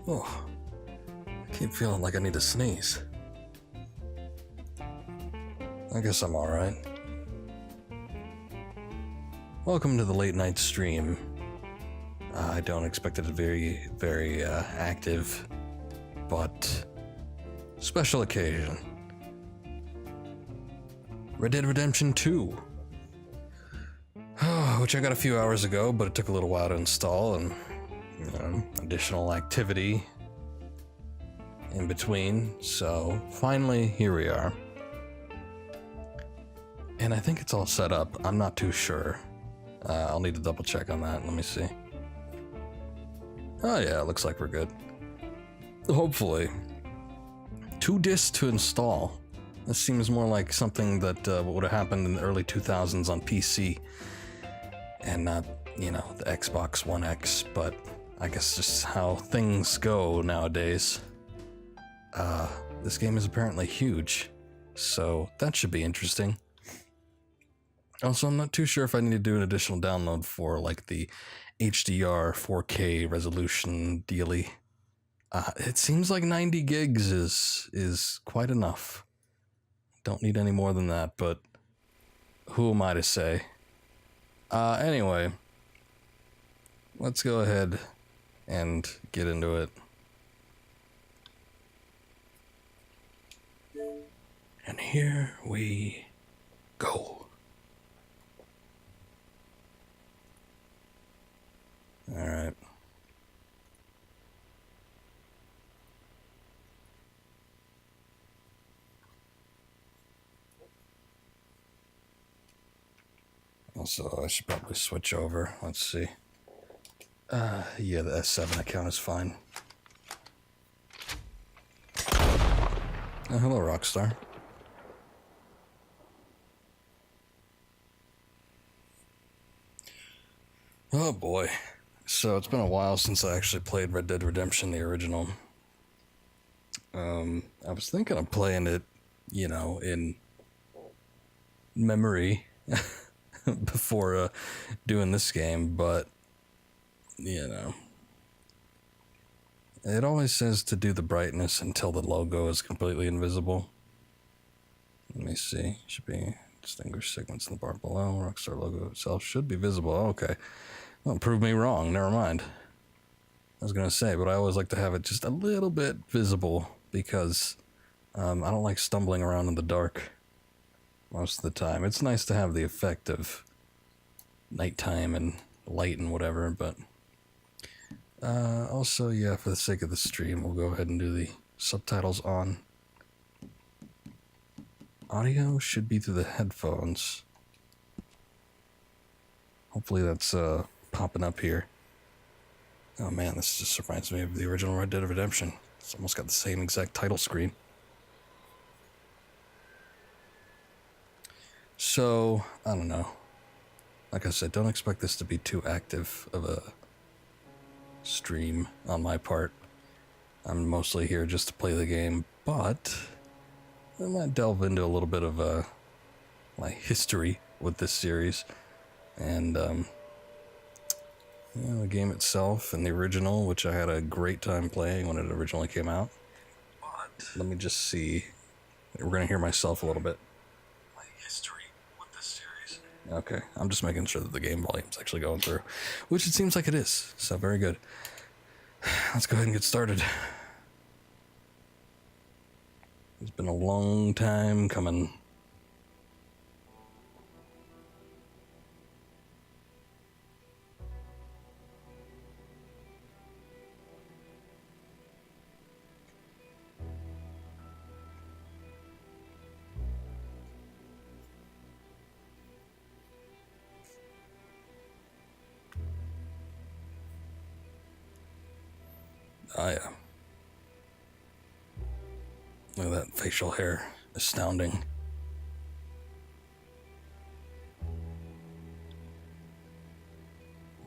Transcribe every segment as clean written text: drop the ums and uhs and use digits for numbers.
Oh, I keep feeling like I need to sneeze. I guess I'm alright. Welcome to the late night stream. I don't expect it to be very active, but special occasion. Red Dead Redemption 2. Which I got a few hours ago, but it took a little while to install, and additional activity in between, so finally here we are. And I think it's all set up. I'm not too sure. I'll need to double check on that. Let me see. Oh yeah, it looks like we're good. Hopefully. 2 discs to install. This seems more like something that would have happened in the early 2000s on PC. And not, the Xbox One X, but I guess just how things go nowadays. This game is apparently huge, so that should be interesting. Also, I'm not too sure if I need to do an additional download for, like, the HDR 4K resolution dealy. It seems like 90 gigs is quite enough. Don't need any more than that, but who am I to say? Anyway, let's go ahead and get into it. And here we go. Alright. Also, I should probably switch over. Let's see. Yeah, the S7 account is fine. Hello, Rockstar. Oh boy. So it's been a while since I actually played Red Dead Redemption, the original. I was thinking of playing it, in memory before doing this game, but, it always says to do the brightness until the logo is completely invisible. Let me see. Should be distinguished segments in the bar below. Rockstar logo itself should be visible. Okay. Well, prove me wrong. Never mind. I was going to say, but I always like to have it just a little bit visible because I don't like stumbling around in the dark most of the time. It's nice to have the effect of nighttime and light and whatever, but also, yeah, for the sake of the stream, we'll go ahead and do the subtitles on. Audio should be through the headphones. Hopefully that's popping up here. Oh man, this just reminds me of the original Red Dead Redemption. It's almost got the same exact title screen. So, I don't know. Like I said, don't expect this to be too active of a stream on my part. I'm mostly here just to play the game, but I might delve into a little bit of my history with this series. And, the game itself and the original, which I had a great time playing when it originally came out. But let me just see. We're going to hear myself a little bit. My history with this series. Okay, I'm just making sure that the game volume's actually going through, which it seems like it is, so very good. Let's go ahead and get started. It's been a long time coming. Oh yeah. Look at that facial hair. Astounding.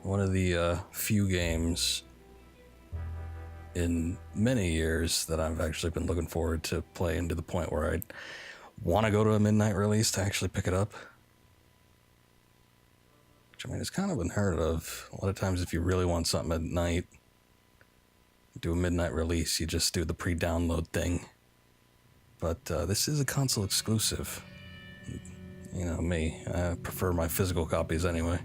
One of the few games in many years that I've actually been looking forward to playing to the point where I'd want to go to a midnight release to actually pick it up. Which, I mean, it's kind of unheard of. A lot of times if you really want something at night, do a midnight release, you just do the pre-download thing. But this is a console exclusive. You know me, I prefer my physical copies anyway.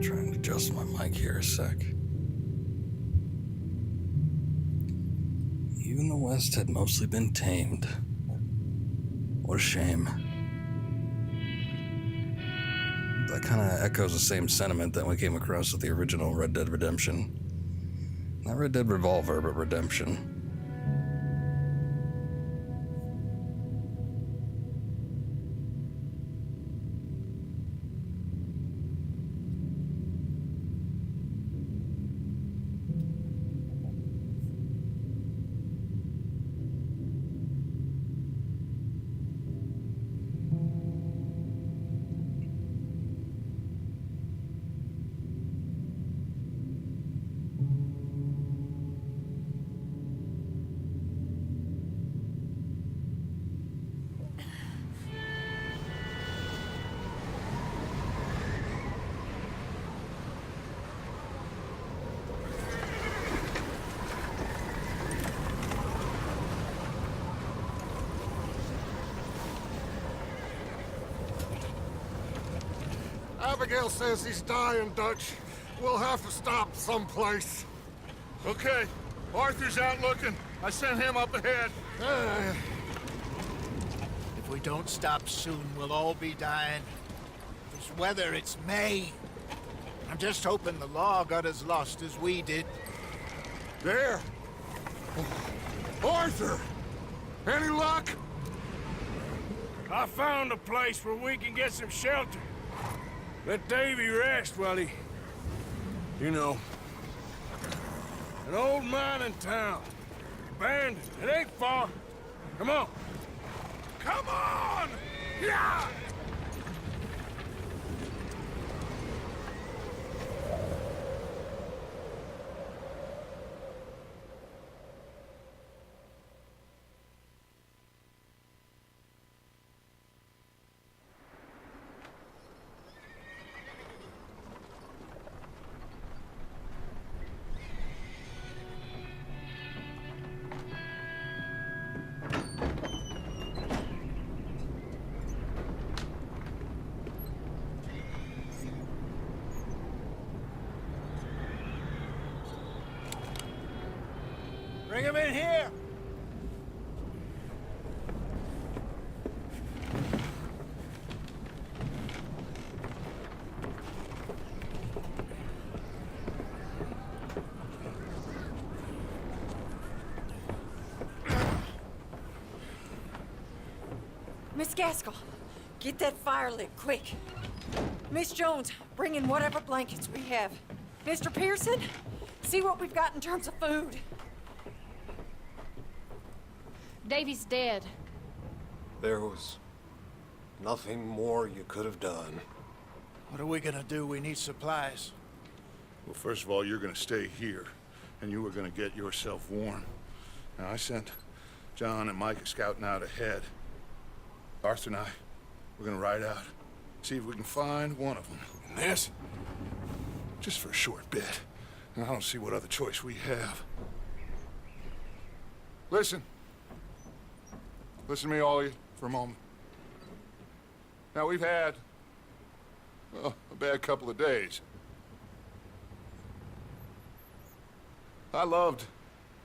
Trying to adjust my mic here a sec. Even the West had mostly been tamed. What a shame. That kind of echoes the same sentiment that we came across with the original Red Dead Redemption. Not Red Dead Revolver, but Redemption. Abigail says he's dying, Dutch. We'll have to stop someplace. Okay. Arthur's out looking. I sent him up ahead. If we don't stop soon, we'll all be dying. This weather, it's May. I'm just hoping the law got as lost as we did. There. Arthur! Any luck? I found a place where we can get some shelter. Let Davy rest while he... You know. An old mining town. Abandoned. It ain't far. Come on. Come on! Yeah! Bring him in here! Miss Gaskell, get that fire lit, quick. Miss Jones, bring in whatever blankets we have. Mr. Pearson, see what we've got in terms of food. Davy's dead. There was nothing more you could have done. What are we gonna do? We need supplies. Well, first of all, you're gonna stay here, and you are gonna get yourself warm. Now, I sent John and Micah scouting out ahead. Arthur and I, we're gonna ride out, see if we can find one of them. And this, just for a short bit. And I don't see what other choice we have. Listen. Listen to me, all of you, for a moment. Now, we've had, well, a bad couple of days. I loved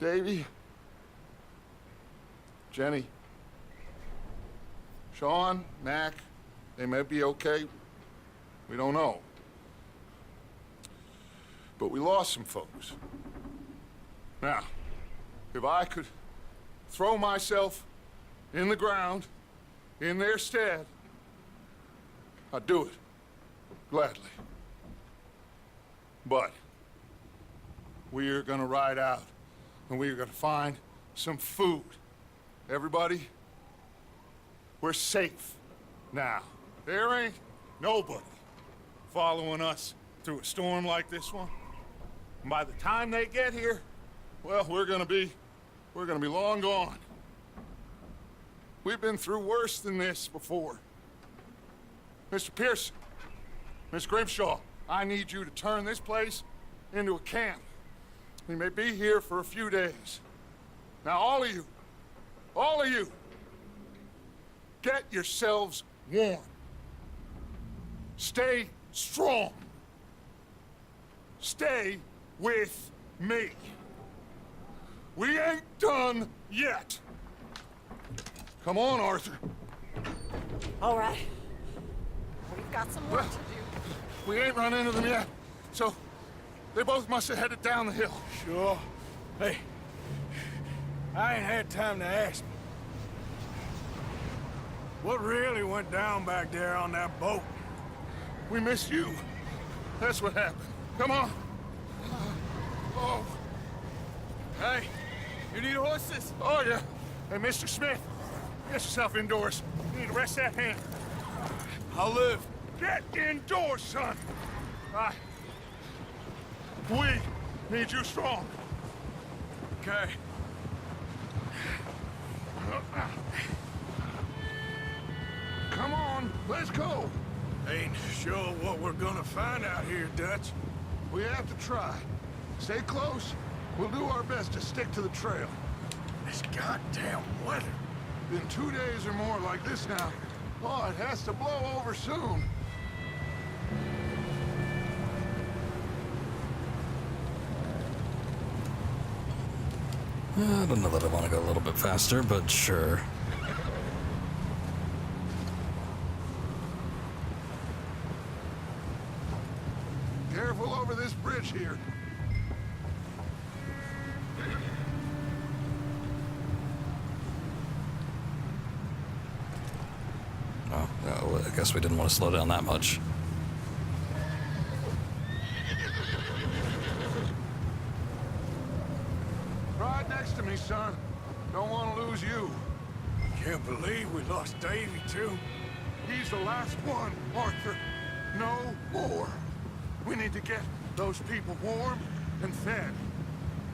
Davy, Jenny, Sean, Mac. They may be okay. We don't know. But we lost some folks. Now, if I could throw myself in the ground, in their stead, I'd do it, gladly. But we're gonna ride out, and we're gonna find some food. Everybody, we're safe now. There ain't nobody following us through a storm like this one. And by the time they get here, well, we're gonna be long gone. We've been through worse than this before. Mr. Pearson, Miss Grimshaw, I need you to turn this place into a camp. We may be here for a few days. Now, all of you, get yourselves warm. Stay strong. Stay with me. We ain't done yet. Come on, Arthur. All right. We've got some work to do. We ain't run into them yet, so they both must have headed down the hill. Sure. Hey, I ain't had time to ask. What really went down back there on that boat? We missed you. That's what happened. Come on. Oh. Hey, you need horses? Oh, yeah. Hey, Mr. Smith, get yourself indoors. You need to rest that hand. I'll live. Get indoors, son. We need you strong. Okay. Come on, let's go. Ain't sure what we're gonna find out here, Dutch. We have to try. Stay close. We'll do our best to stick to the trail. This goddamn weather. Been 2 days or more like this now. Oh, it has to blow over soon. I don't know that I want to go a little bit faster, but sure. Careful over this bridge here. Oh, well, I guess we didn't want to slow down that much. Right next to me, son. Don't want to lose you. Can't believe we lost Davy, too. He's the last one, Arthur. No more. We need to get those people warm and fed.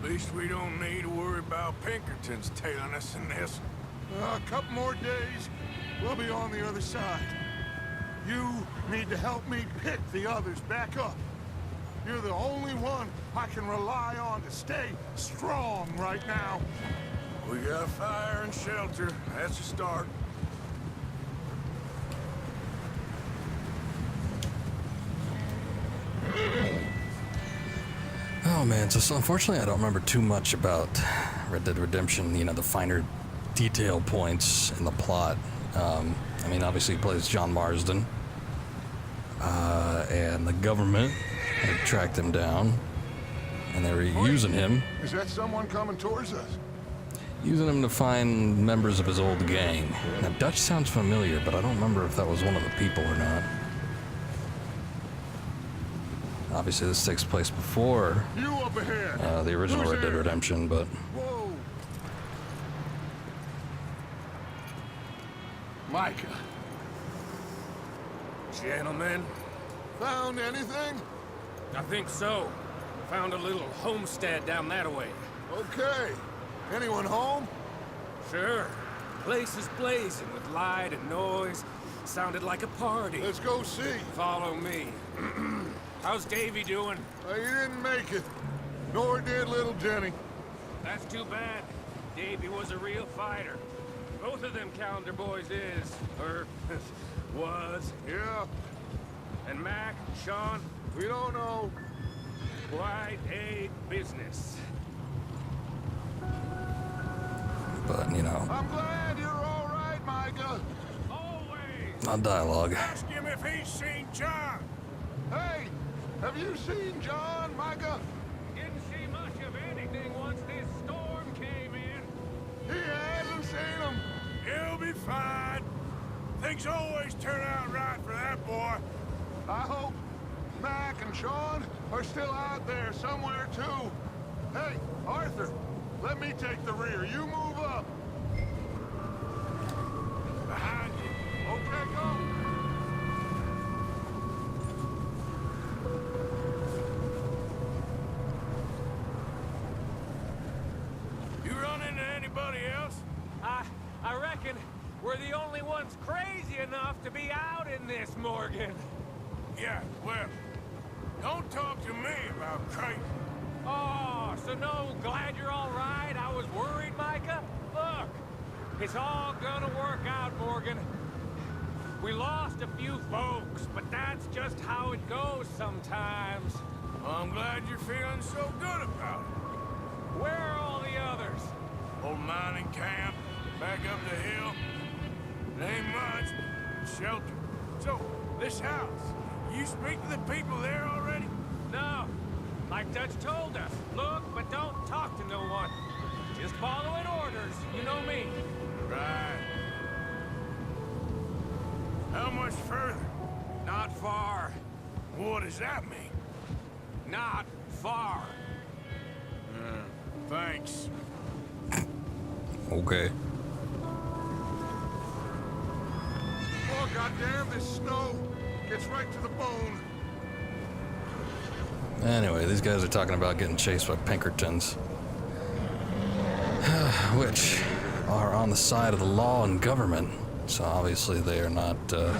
At least we don't need to worry about Pinkertons tailing us in this. A couple more days, we'll be on the other side. You need to help me pick the others back up. You're the only one I can rely on to stay strong right now. We got fire and shelter. That's a start. Oh man, so unfortunately I don't remember too much about Red Dead Redemption, you know, the finer detail points in the plot. I mean, obviously he plays John Marsden, and the government had tracked him down, and they were using him. Is that someone coming towards us? Using him to find members of his old gang. Now, Dutch sounds familiar, but I don't remember if that was one of the people or not. Obviously, this takes place before You up ahead. the original Who's Red Dead there? Redemption, but Whoa. Micah, Gentlemen, found anything? I think so. Found a little homestead down that way. Okay. Anyone home? Sure. Place is blazing with light and noise. Sounded like a party. Let's go see. Follow me. How's Davy doing? He didn't make it. Nor did little Jenny. That's too bad. Davy was a real fighter. Both of them calendar boys is, or was. Yeah, And Mac, Sean, we don't know. quite a business. but you know, I'm glad you're all right, Micah. Always! not dialogue. Ask him if he's seen John. Hey, have you seen John, Micah? Didn't see much of anything once this storm came in. He hasn't seen him. He'll be fine. Things always turn out right for that boy. I hope Mac and Sean are still out there somewhere, too. Hey, Arthur, let me take the rear. You move up. Behind you. Okay, go. we're the only ones crazy enough to be out in this, Morgan. Yeah, well, don't talk to me about crazy. Oh, so no, glad you're all right? I was worried, Micah. Look, it's all gonna work out, Morgan. We lost a few folks, but that's just how it goes sometimes. Well, I'm glad you're feeling so good about it. Where are all the others? Old mining camp, back up the hill. It ain't much, shelter. So, this house, you speak to the people there already? No, like Dutch told us. Look, but don't talk to no one. Just following orders, you know me. Right. How much further? Not far. What does that mean? Not far. Thanks. Okay. Oh, goddamn, this snow gets right to the bone. Anyway, these guys are talking about getting chased by Pinkertons. Which are on the side of the law and government. So obviously they are not the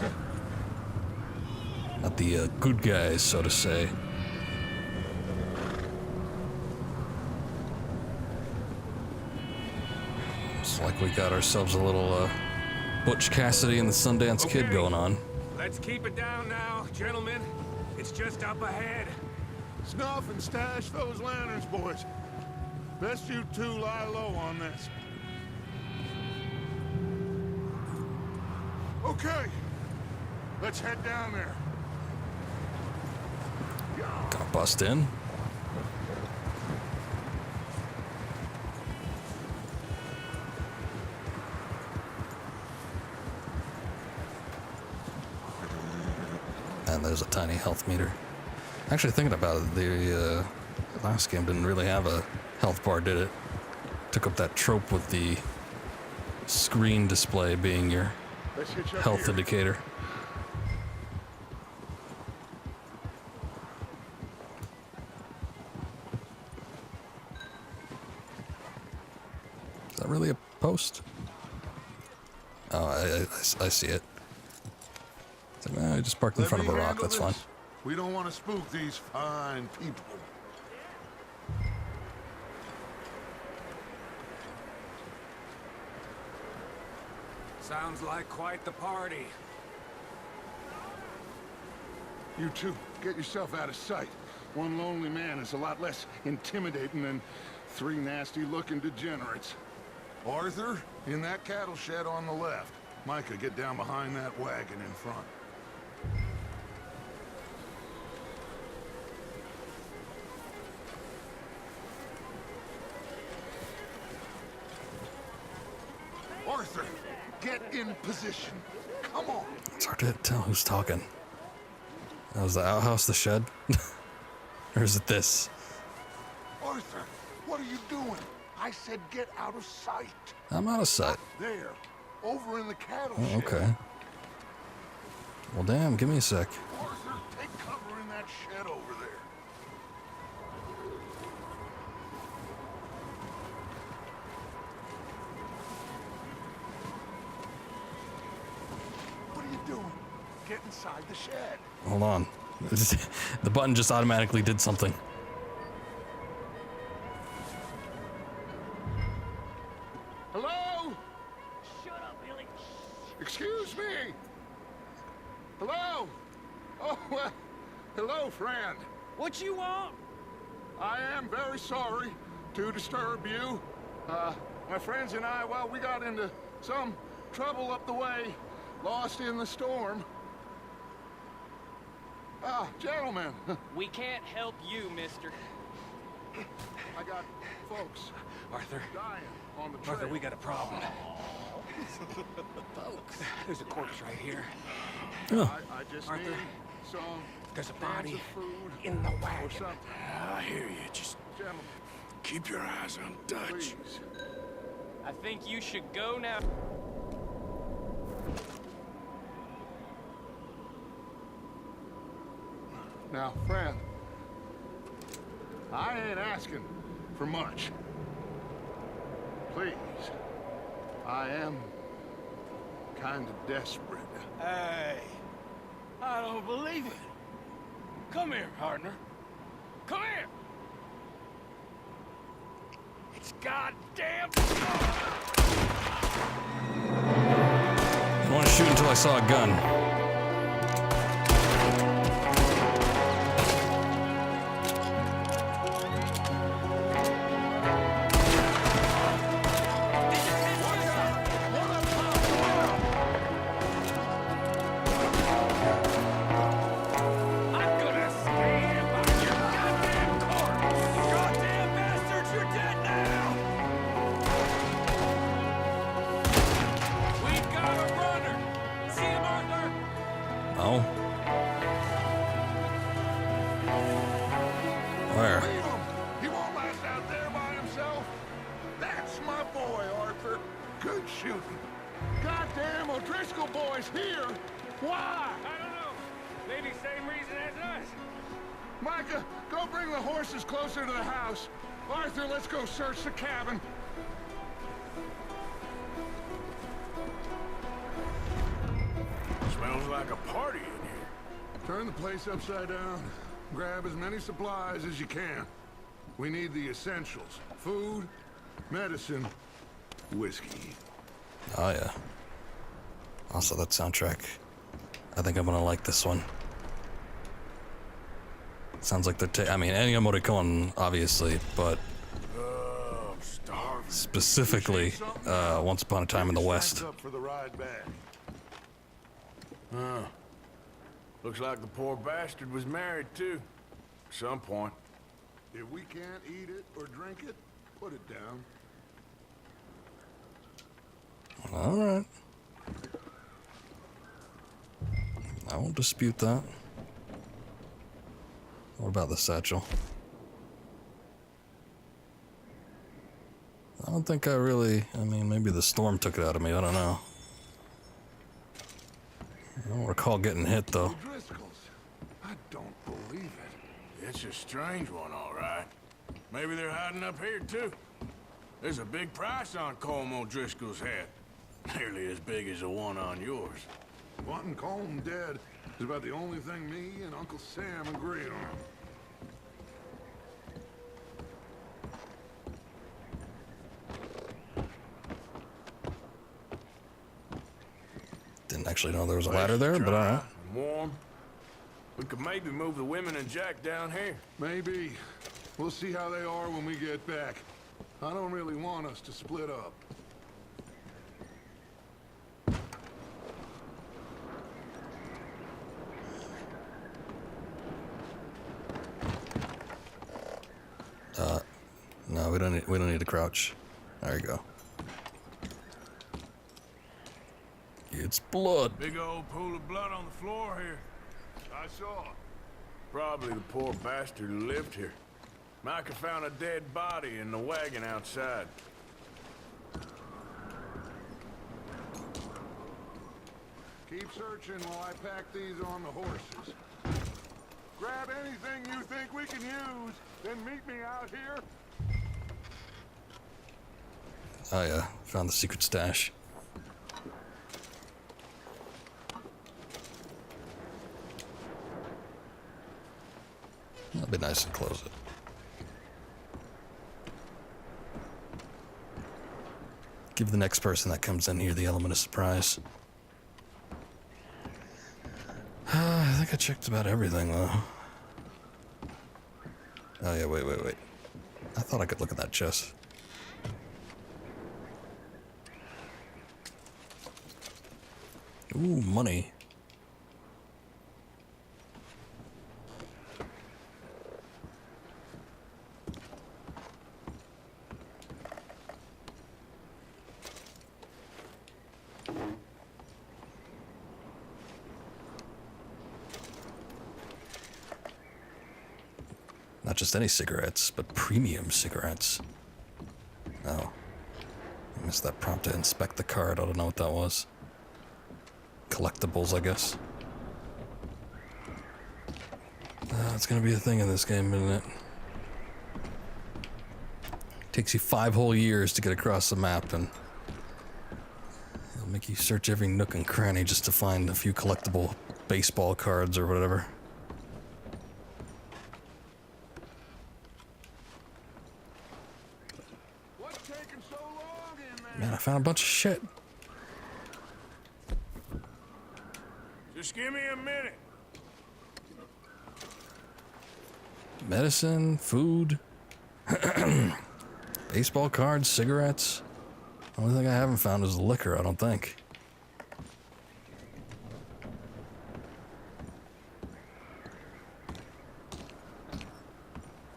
good guys, so to say. It's like we got ourselves a little Butch Cassidy and the Sundance Kid going on. Let's keep it down now, gentlemen. It's just up ahead. Snuff and stash those lanterns, boys. Best you two lie low on this. Okay, let's head down there. Gonna bust in. And there's a tiny health meter. Actually, thinking about it, the last game didn't really have a health bar, did it? Took up that trope with the screen display being your Let's hitch up health here. indicator. Is that really a post? Oh, I see it. It's like, I just parked in Let front of a me rock, handle that's fine. this. We don't want to spook these fine people. Sounds like quite the party. You two, get yourself out of sight. One lonely man is a lot less intimidating than three nasty-looking degenerates. Arthur, in that cattle shed on the left. Micah, get down behind that wagon in front. Arthur, get in position. Come on. It's hard to tell who's talking. That was the outhouse, the shed? Or is it this? Arthur, what are you doing? I said get out of sight. I'm out of sight. There, over in the cattle Oh, shed. okay. Well, damn, give me a sec. Arthur, take cover in that shed over there. What are you doing? Get inside the shed. Hold on. The button just automatically did something. Hello? Shut up, Billy. Excuse me. Hello? Oh, well, hello, friend. What you want? I am very sorry to disturb you. My friends and I, well, we got into some trouble up the way, lost in the storm. Ah, gentlemen, We can't help you, mister. I got folks Arthur, dying on the trail. Arthur, we got a problem. Folks, there's a corpse right here. I just Arthur, need some there's a cans body of food in the or wagon. something. I hear you. Just Gentlemen, keep your eyes on Dutch. please. I think you should go now. Now, friend, I ain't asking for much. Please, I am kind of desperate. Hey, I don't believe it. Come here, partner. Come here. It's goddamn. I want to shoot until I saw a gun. I'm gonna stand by your goddamn corpse. Goddamn bastards, you're dead now. We've got a runner. See him, Arthur? Oh. Where? Leave him! He won't last out there by himself. That's my boy, Arthur. Good shooting. Goddamn O'Driscoll boy's here. Why? I don't know. Maybe same reason as us. Micah, go bring the horses closer to the house. Arthur, let's go search the cabin. Smells like a party in here. Turn the place upside down. Grab as many supplies as you can. We need the essentials. Food, medicine, whiskey. Oh yeah. Also that soundtrack. I think I'm gonna like this one. Sounds like they're I mean, Ennio Morricone, obviously, but I'm starving. specifically, Once Upon a Time in the West. Up for the ride back. Huh. Looks like the poor bastard was married, too. At some point. If we can't eat it or drink it, put it down. Alright. I won't dispute that. What about the satchel? I don't think I really... I mean, maybe the storm took it out of me, I don't know. I don't recall getting hit, though. Driscoll's. I don't believe it. It's a strange one, all right. Maybe they're hiding up here, too. There's a big price on Colm O'Driscoll's head. Nearly as big as the one on yours. Wanting Colm dead is about the only thing me and Uncle Sam agree on. Didn't actually know there was a ladder there, but alright. Warm. We could maybe move the women and Jack down here. Maybe. We'll see how they are when we get back. I don't really want us to split up. No, we don't need to crouch. There you go. It's blood. Big old pool of blood on the floor here. I saw. Probably the poor bastard who lived here. Micah found a dead body in the wagon outside. Keep searching while I pack these on the horses. Grab anything you think we can use, then meet me out here. Oh yeah, found the secret stash. That'd be nice and close it. Give the next person that comes in here the element of surprise. I think I checked about everything, though. Oh, yeah, wait. I thought I could look at that chest. Ooh, money. Not just any cigarettes, but premium cigarettes. Oh. I missed that prompt to inspect the card. I don't know what that was. Collectibles, I guess. It's gonna be a thing in this game, isn't it? Takes you 5 whole years to get across the map, and Make you search every nook and cranny just to find a few collectible baseball cards or whatever. What's taking so long in there? Man, I found a bunch of shit. Just give me a minute. Medicine, food, baseball cards, cigarettes. Only thing I haven't found is liquor, I don't think.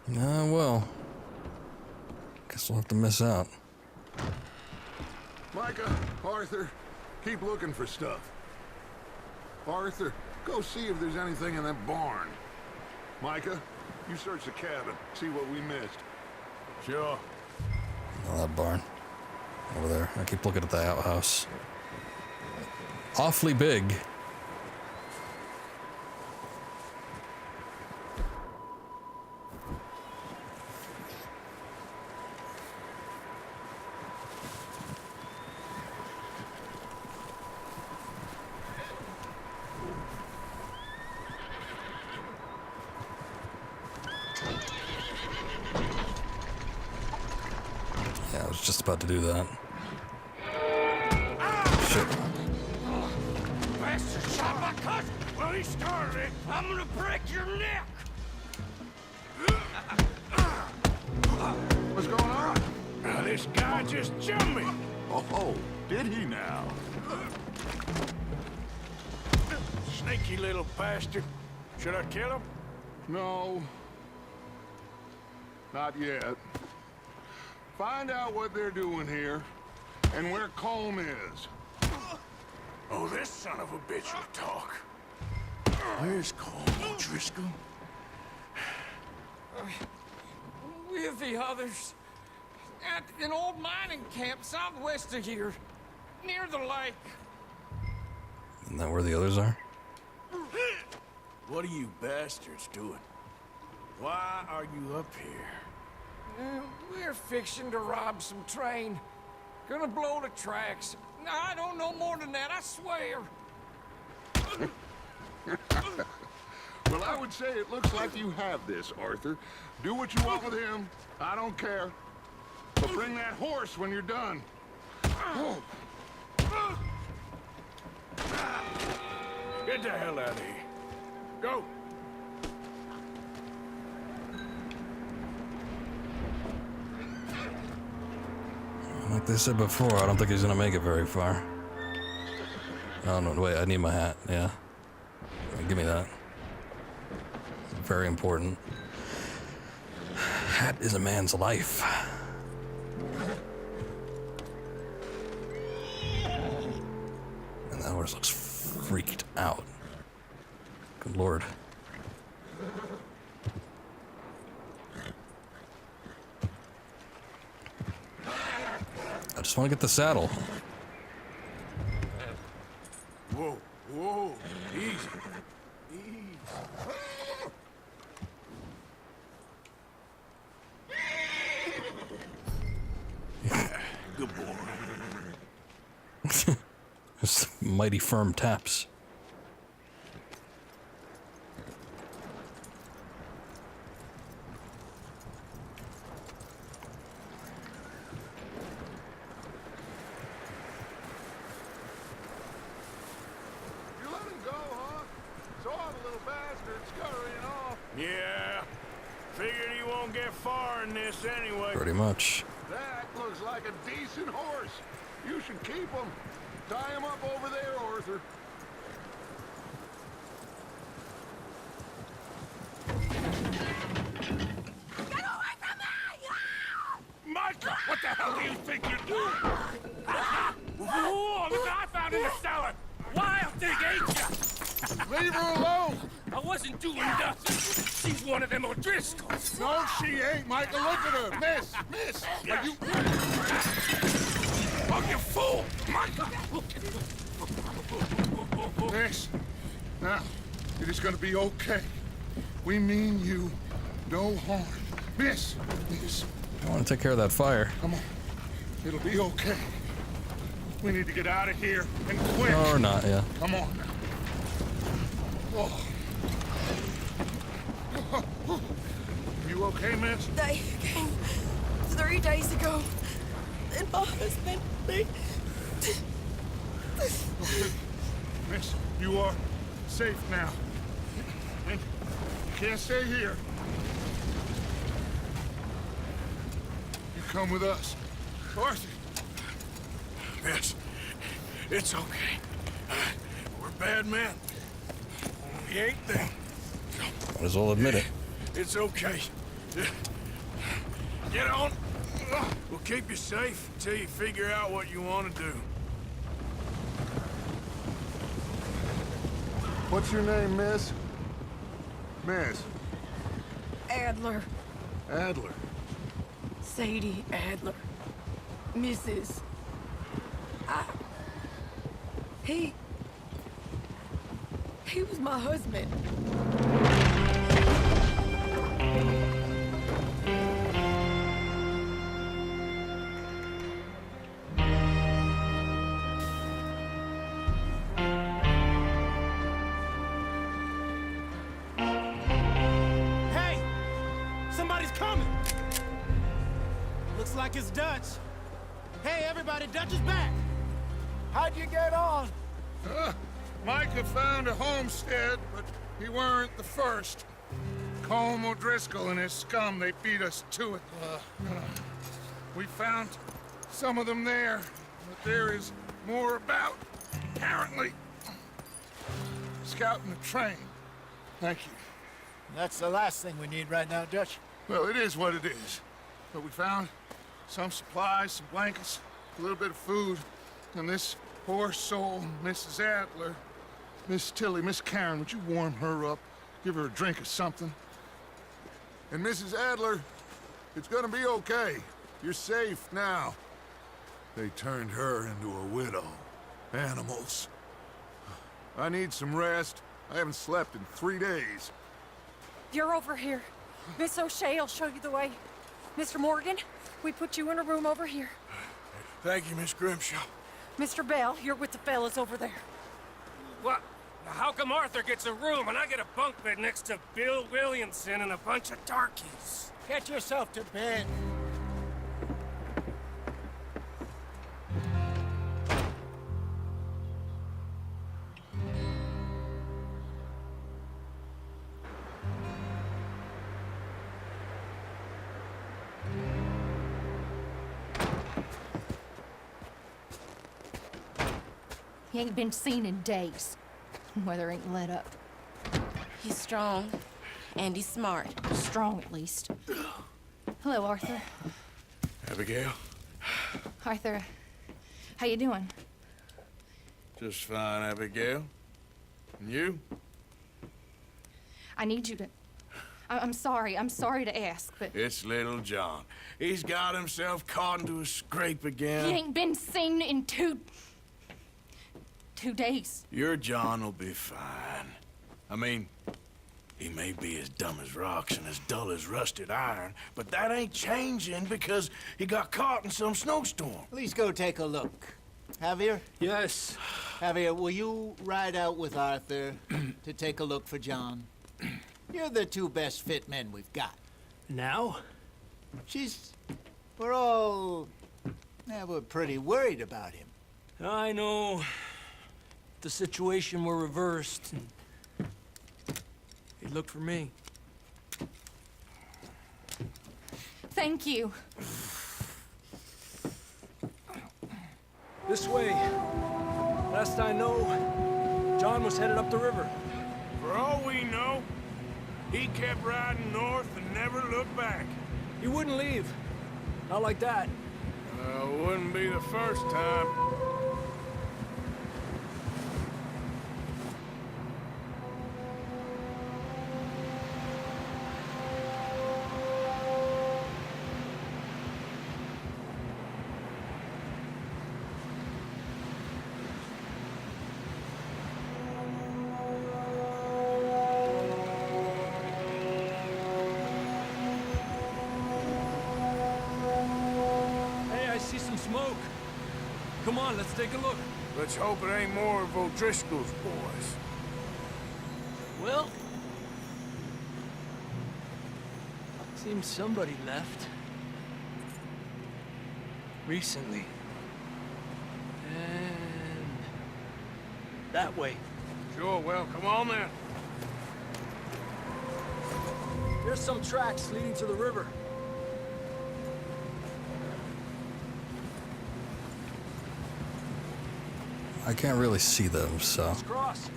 Well. Guess we'll have to miss out. Micah, Arthur, keep looking for stuff. Arthur, go see if there's anything in that barn. Micah, you search the cabin, see what we missed. Sure. Oh, that barn. Over there. I keep looking at the outhouse. Awfully big. Yeah, I was just about to do that. Shit. Bastard shot my cousin! Well, he started it. I'm gonna break your neck! What's going on? Now, this guy just jumped me. Oh, did he now? Sneaky little bastard. Should I kill him? No. Not yet. Find out what they're doing here, and where Colm is. Oh, this son of a bitch will talk. Where's Colm O'Driscoll? With the others. At an old mining camp southwest of here. Near the lake. Isn't that where the others are? What are you bastards doing? Why are you up here? We're fixing to rob some train. Gonna blow the tracks. I don't know more than that, I swear. Well, I would say it looks like you have this, Arthur. Do what you want with him. I don't care. But bring that horse when you're done. Get the hell out of here. Go. Like they said before, I don't think he's gonna make it very far. Oh no, wait, I need my hat, yeah. Give me that. Very important. Hat is a man's life. And that horse looks freaked out. Good lord. I just want to get the saddle. Whoa, whoa, easy. Easy. Good boy. Just mighty firm taps. You let him go, huh? Saw the little bastard scurrying off. Yeah. Figured he won't get far in this anyway. Pretty much. That looks like a decent horse. You should keep him. Tie him up over there, Arthur. Micah, what the hell do you think you're doing? Whoa, look what I found in the cellar! Wild thing, ain't ya? Leave her alone! I wasn't doing nothing. She's one of them O'Driscolls. No, she ain't, Micah. Look at her. Miss. Are you... Oh, you fool! Micah! Miss. Now, it is gonna be okay. We mean you no harm. Miss. I want to take care of that fire. Come on. It'll be okay. We need to get out of here, and quick. Or not, yeah. Come on now. Oh. You okay, miss? They came 3 days ago. And my husband, Okay. Miss, you are safe now. And you can't stay here. You come with us. Arthur. Miss, it's okay. We're bad men. We ain't them. Might as well admit it. It's okay. Get on. We'll keep you safe until you figure out what you want to do. What's your name, miss? Miss. Adler, Adler. Sadie Adler, Mrs. He was my husband. Hey! Somebody's coming! Looks like it's Dutch. Hey, everybody, Dutch is back! How'd you get on? Micah found a homestead, but he weren't the first. Colm O'Driscoll and his scum, they beat us to it. We found some of them there, but there is more about, apparently. Scouting the train. Thank you. That's the last thing we need right now, Dutch. Well, it is what it is. But we found some supplies, some blankets, a little bit of food, and this poor soul, Mrs. Adler, Miss Tilly, Miss Karen, would you warm her up? Give her a drink or something? And Mrs. Adler, it's gonna be okay. You're safe now. They turned her into a widow. Animals. I need some rest. I haven't slept in 3 days. You're over here. Miss O'Shea will show you the way. Mr. Morgan, we put you in a room over here. Thank you, Miss Grimshaw. Mr. Bell, you're with the fellas over there. What? How come Arthur gets a room and I get a bunk bed next to Bill Williamson and a bunch of darkies? Get yourself to bed. He ain't been seen in days. Weather ain't let up. He's strong, and he's smart. Strong, at least. Hello, Arthur. Abigail? Arthur, how you doing? Just fine, Abigail. And you? I need you to... I'm sorry to ask, but... It's little John. He's got himself caught into a scrape again. He ain't been seen in 2 days. Your John will be fine. I mean, he may be as dumb as rocks and as dull as rusted iron, but that ain't changing because he got caught in some snowstorm. Please go take a look. Javier? Yes. Javier, will you ride out with Arthur to take a look for John? You're the 2 best fit men we've got. Now? We're pretty worried about him. I know. The situation were reversed. And he looked for me. Thank you. This way. Last I know, John was headed up the river. For all we know, he kept riding north and never looked back. He wouldn't leave. Not like that. Wouldn't be the first time. Hey, I see some smoke. Come on, let's take a look. Let's hope it ain't more of O'Driscoll's boys. Well, seems somebody left. Recently. And that way. Sure, well, come on then. There's some tracks leading to the river. I can't really see them, so... Let's cross.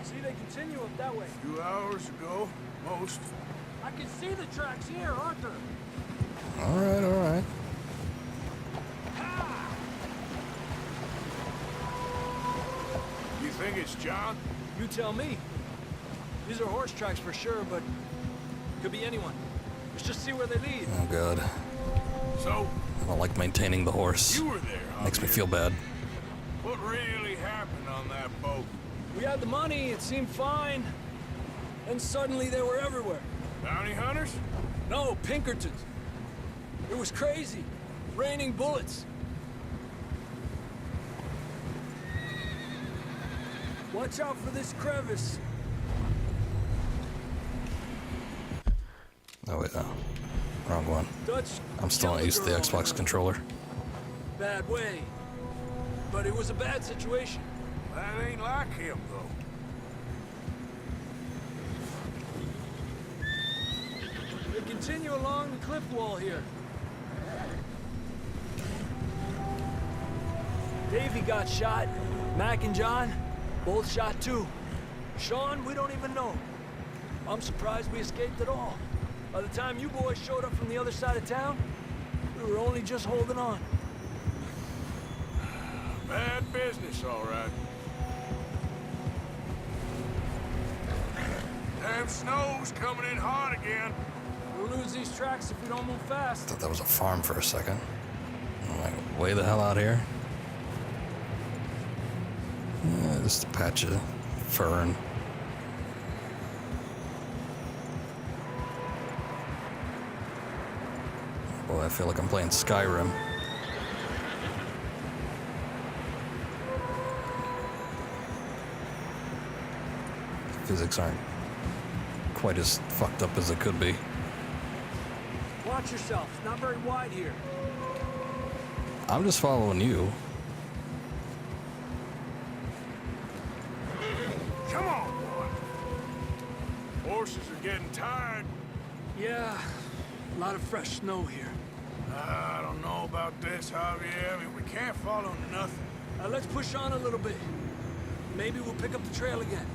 See, they continue up that way. A few hours ago, most. I can see the tracks here, Arthur. Alright, alright. You think it's John? You tell me. These are horse tracks for sure, but could be anyone. Let's just see where they lead. Oh, God. So, I don't like maintaining the horse. you were there, huh? Makes me feel bad. What really happened on that boat? We had the money, it seemed fine. And suddenly they were everywhere. Bounty hunters? No, Pinkertons. It was crazy. Raining bullets. Watch out for this crevice. Oh, wait, no. Wrong one. Dutch I'm still not killed a used to the girl Xbox in a controller. bad way. But it was a bad situation. That ain't like him, though. They continue along the cliff wall here. Davey got shot. Mac and John, both shot too. Sean, we don't even know. I'm surprised we escaped at all. By the time you boys showed up from the other side of town, we were only just holding on. Bad business, all right. Damn snow's coming in hard again. We'll lose these tracks if we don't move fast. Thought that was a farm for a second. I'm like, way the hell out here. Yeah, just a patch of fern. Boy, I feel like I'm playing Skyrim. Physics aren't quite as fucked up as it could be. Watch yourself. It's not very wide here. I'm just following you. Come on, boy. Horses are getting tired. Yeah, a lot of fresh snow here. I don't know about this, Javier. I mean, we can't follow nothing. Let's push on a little bit. Maybe we'll pick up the trail again.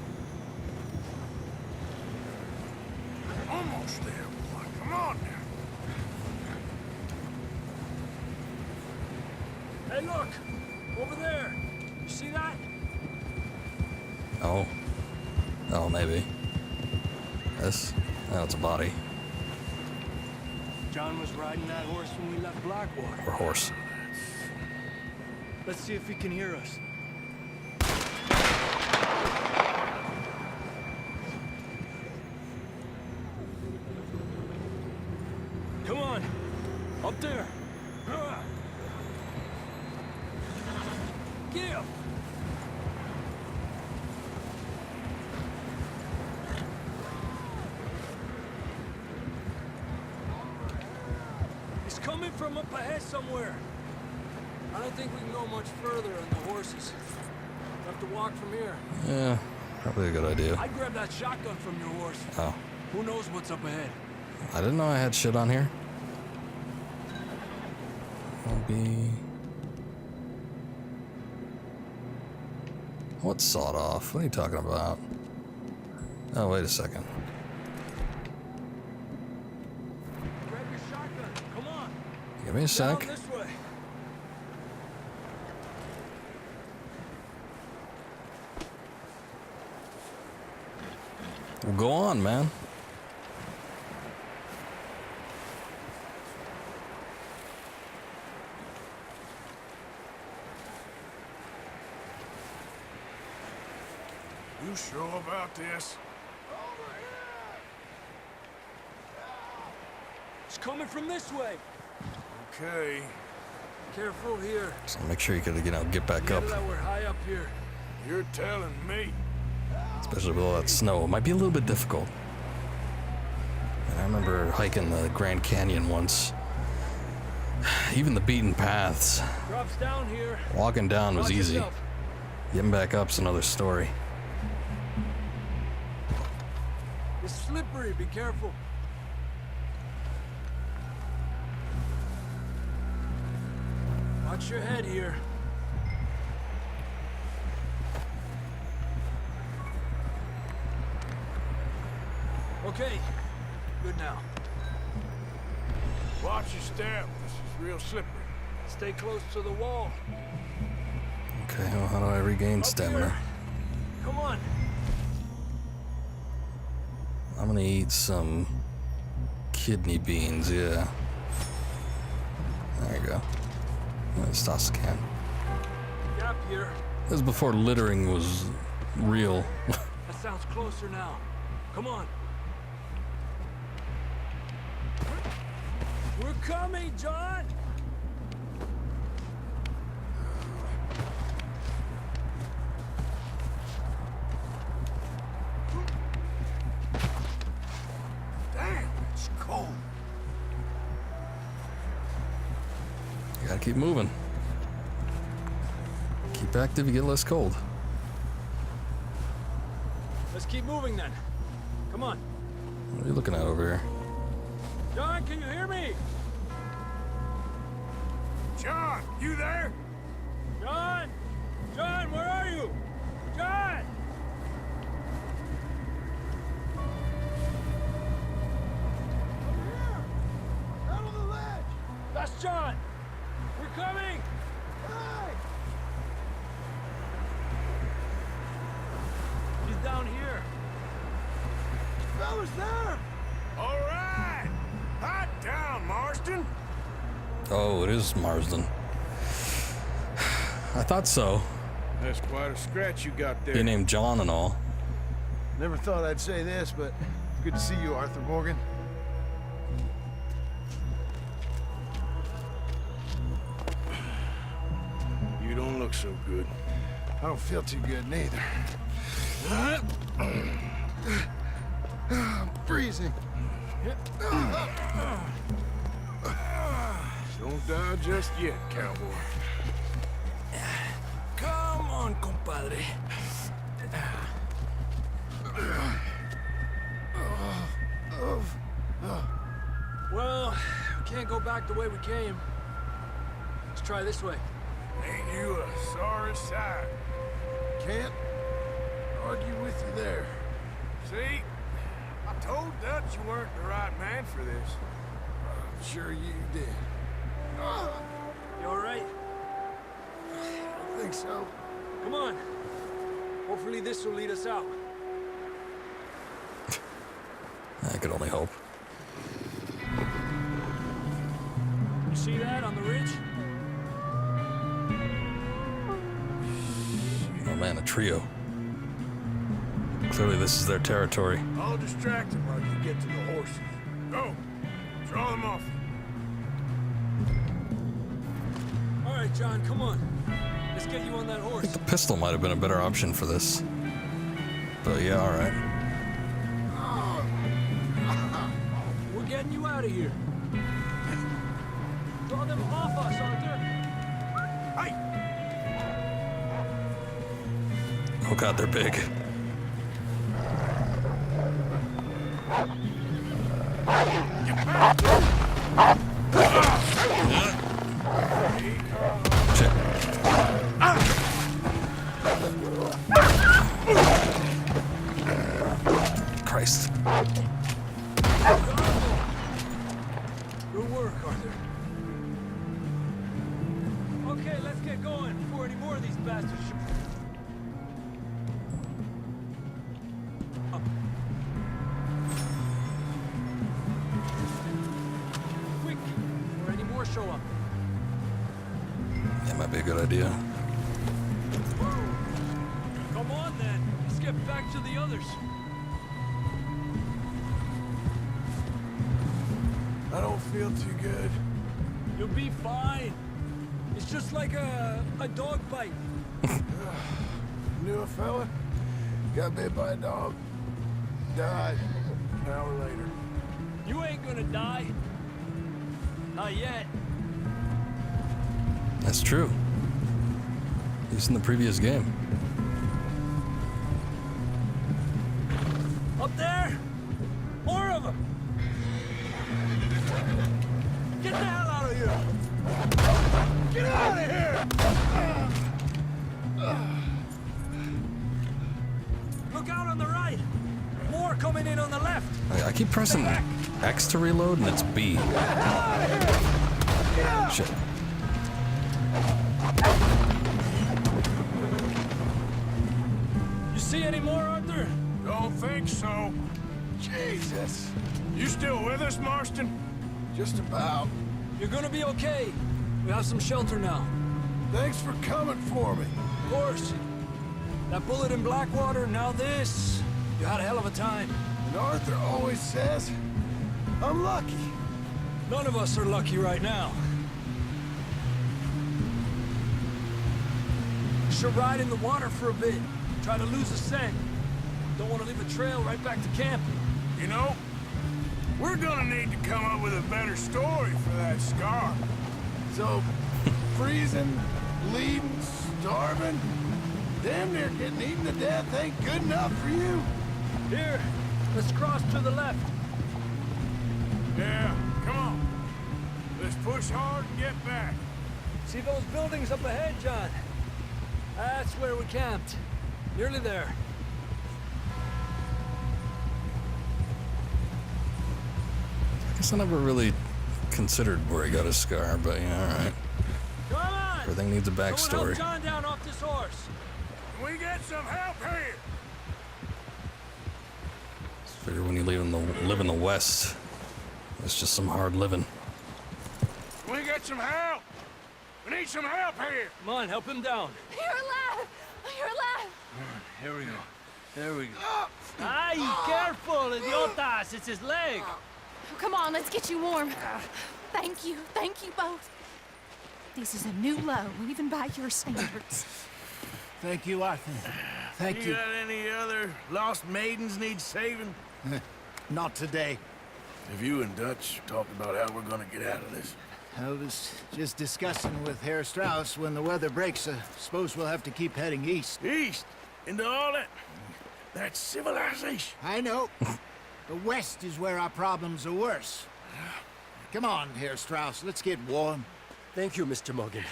Almost there, boy. Come on now. Hey, look! Over there! You see that? Oh. Oh, maybe. This? Oh, it's a body. John was riding that horse when we left Blackwater. Or horse. Let's see if he can hear us. Come on! Up there! Give! He's coming from up ahead somewhere. I don't think we can go much further on the horses. We'll have to walk from here. Yeah, probably a good idea. I'd grab that shotgun from your horse. Oh. Who knows what's up ahead? I didn't know I had shit on here. Maybe... What's sawed off? What are you talking about? Oh, wait a second. Grab your shotgun. Come on. Give me a sec. Down this way. Well, go on, man. You sure about this? It's coming from this way. Okay. Careful here. So make sure you can, you know, get back up. That we're high up here. You're telling me. Especially with all that snow. It might be a little bit difficult. And I remember hiking the Grand Canyon once. Even the beaten paths. Drops down here. Walking down was Watch easy. yourself. Getting back up's another story. It's slippery. Be careful. Watch your head here. Okay. Good now. Watch your step. This is real slippery. Stay close to the wall. Okay, well, how do I regain stamina? Come on. I'm gonna eat some kidney beans, yeah. There you go. Let's toss the can. Gap here. This is before littering was real. That sounds closer now. Come on. We're coming, John! Damn, it's cold. You gotta keep moving. Keep active, you get less cold. Let's keep moving then. Come on. What are you looking at over here? John, can you hear me? John, you there? John! John, where are you? John! Over here! Out on the ledge! That's John! We're coming! Hey! He's down here. Fella's there! All right. Hot down, Marston. Oh, it is Marsden. I thought so. That's quite a scratch you got there. Be named John and all. Never thought I'd say this, but it's good to see you, Arthur Morgan. You don't look so good. I don't feel too good neither. I'm freezing. Don't die just yet, cowboy. Come on, compadre. Well, we can't go back the way we came. Let's try this way. Ain't you a sorry sight? Can't argue with you there. See? I told Dutch you weren't the right man for this. I'm sure you did. You all right? I think so. Come on. Hopefully this will lead us out. I could only hope. You see that on the ridge? Oh man, a trio. Clearly this is their territory. I'll distract him while you get to the horses. Go. Draw them off. All right, John, come on. Let's get you on that I horse. think the pistol might have been a better option for this. But yeah, alright. We're getting you out of here. Draw them off us, Arthur. Hey! Oh god, they're big. Shit. Christ. Good work, Arthur. Okay, let's get going before any more of these bastards shoot. Quick, before any more show up. That might be a good idea. Come on, then. Let's get back to the others. I don't feel too good. You'll be fine. It's just like a dog bite. Knew a fella, got bit by a dog, died an hour later. You ain't gonna die. Not yet. That's true. At least in the previous game. Up there? More of them! Get the hell out of here! Get out of here! Look out on the right! More coming in on the left! I keep pressing X to reload and it's B. Get out of here! Get out! Shit. You see any more, Arthur? Don't think so. Jesus. You still with us, Marston? Just about. You're gonna be okay. We have some shelter now. Thanks for coming for me. Of course. That bullet in Blackwater, now this. You had a hell of a time. And Arthur always says, I'm lucky. None of us are lucky right now. Should ride in the water for a bit. Try to lose the scent. Don't want to leave a trail right back to camp. You know, we're gonna need to come up with a better story for that scar. So, freezing, bleeding, starving, damn near getting eaten to death ain't good enough for you. Here, let's cross to the left. Yeah, come on. Let's push hard and get back. See those buildings up ahead, John? That's where we camped. Nearly there. I guess I never really considered where he got his scar, but yeah, alright. Come on! Everything needs a Someone backstory. help John down off this horse. Can we get some help here? Figure when you live in the West, it's just some hard living. Can we get some help? We need some help here. Come on, help him down. You're alive! You're alive! Here we go. There we go. Ay, careful, idiotas! It's his leg. Come on, let's get you warm. Thank you both. This is a new low, even by your standards. Thank you, Arthur. Thank You you. got any other lost maidens need saving? Not today. Have you and Dutch talked about how we're gonna get out of this? I was just discussing with Herr Strauss when the weather breaks. Suppose we'll have to keep heading east. East? Into all that civilization? I know. The west is where our problems are worse. Come on, Herr Strauss. Let's get warm. Thank you, Mr. Morgan.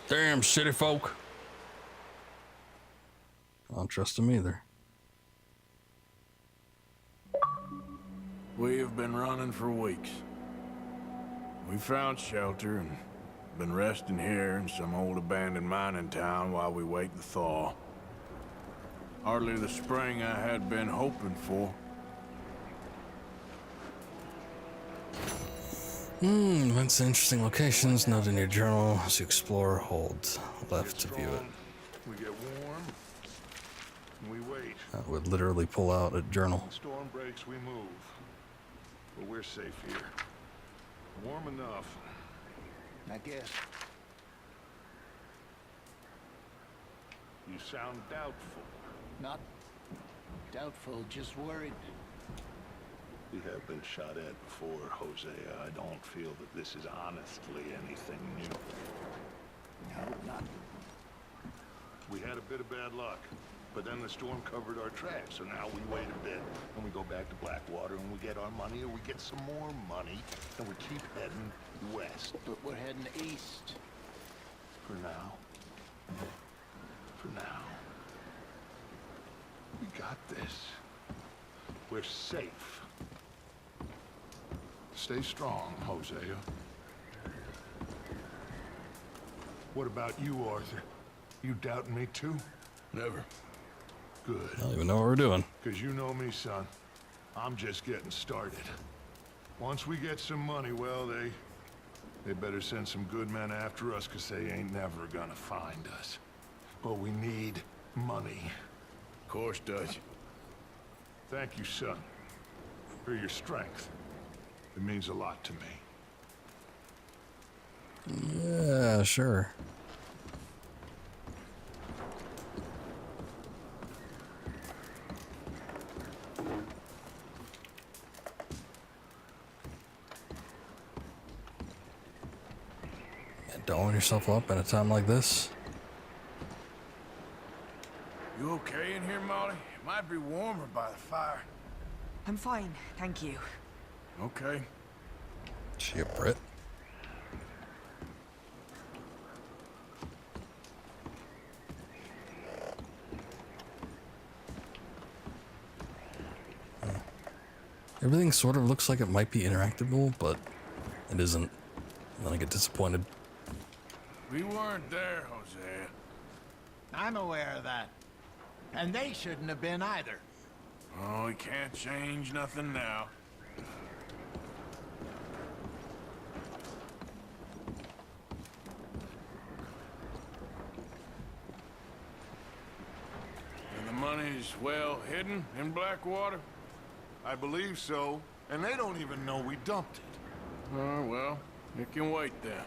Damn city folk. I don't trust him either. We have been running for weeks. We found shelter and been resting here in some old abandoned mining town while we wait the thaw. Hardly the spring I had been hoping for. Events and interesting locations. Note in your journal as you explore. Hold left to view it. We get warm, and we wait. That would literally pull out a journal. When the storm breaks, we move. But we're safe here. Warm enough. I guess. You sound doubtful. Not doubtful, just worried. We have been shot at before, Hosea. I don't feel that this is honestly anything new. No, not. We had a bit of bad luck, but then the storm covered our tracks, so now we wait a bit, and we go back to Blackwater, and we get our money, or we get some more money, and we keep heading west. But we're heading east. For now. For now. We got this. We're safe. Stay strong, Hosea. What about you, Arthur? You doubting me too? Never. Good. I don't even know what we're doing. Because you know me, son. I'm just getting started. Once we get some money, well, they better send some good men after us, because they ain't never gonna find us. But we need money. Of course, Dutch. Thank you, son, for your strength. It means a lot to me. Yeah, sure. Don't own yourself up at a time like this. You okay in here, Molly? It might be warmer by the fire. I'm fine, thank you. Okay. She a Brit? Everything sort of looks like it might be interactable, but it isn't. Then I get disappointed. We weren't there, Hosea. I'm aware of that. And they shouldn't have been either. Oh, we can't change nothing now. And the money's well hidden in Blackwater? I believe so, and they don't even know we dumped it. Oh, well, it can wait then.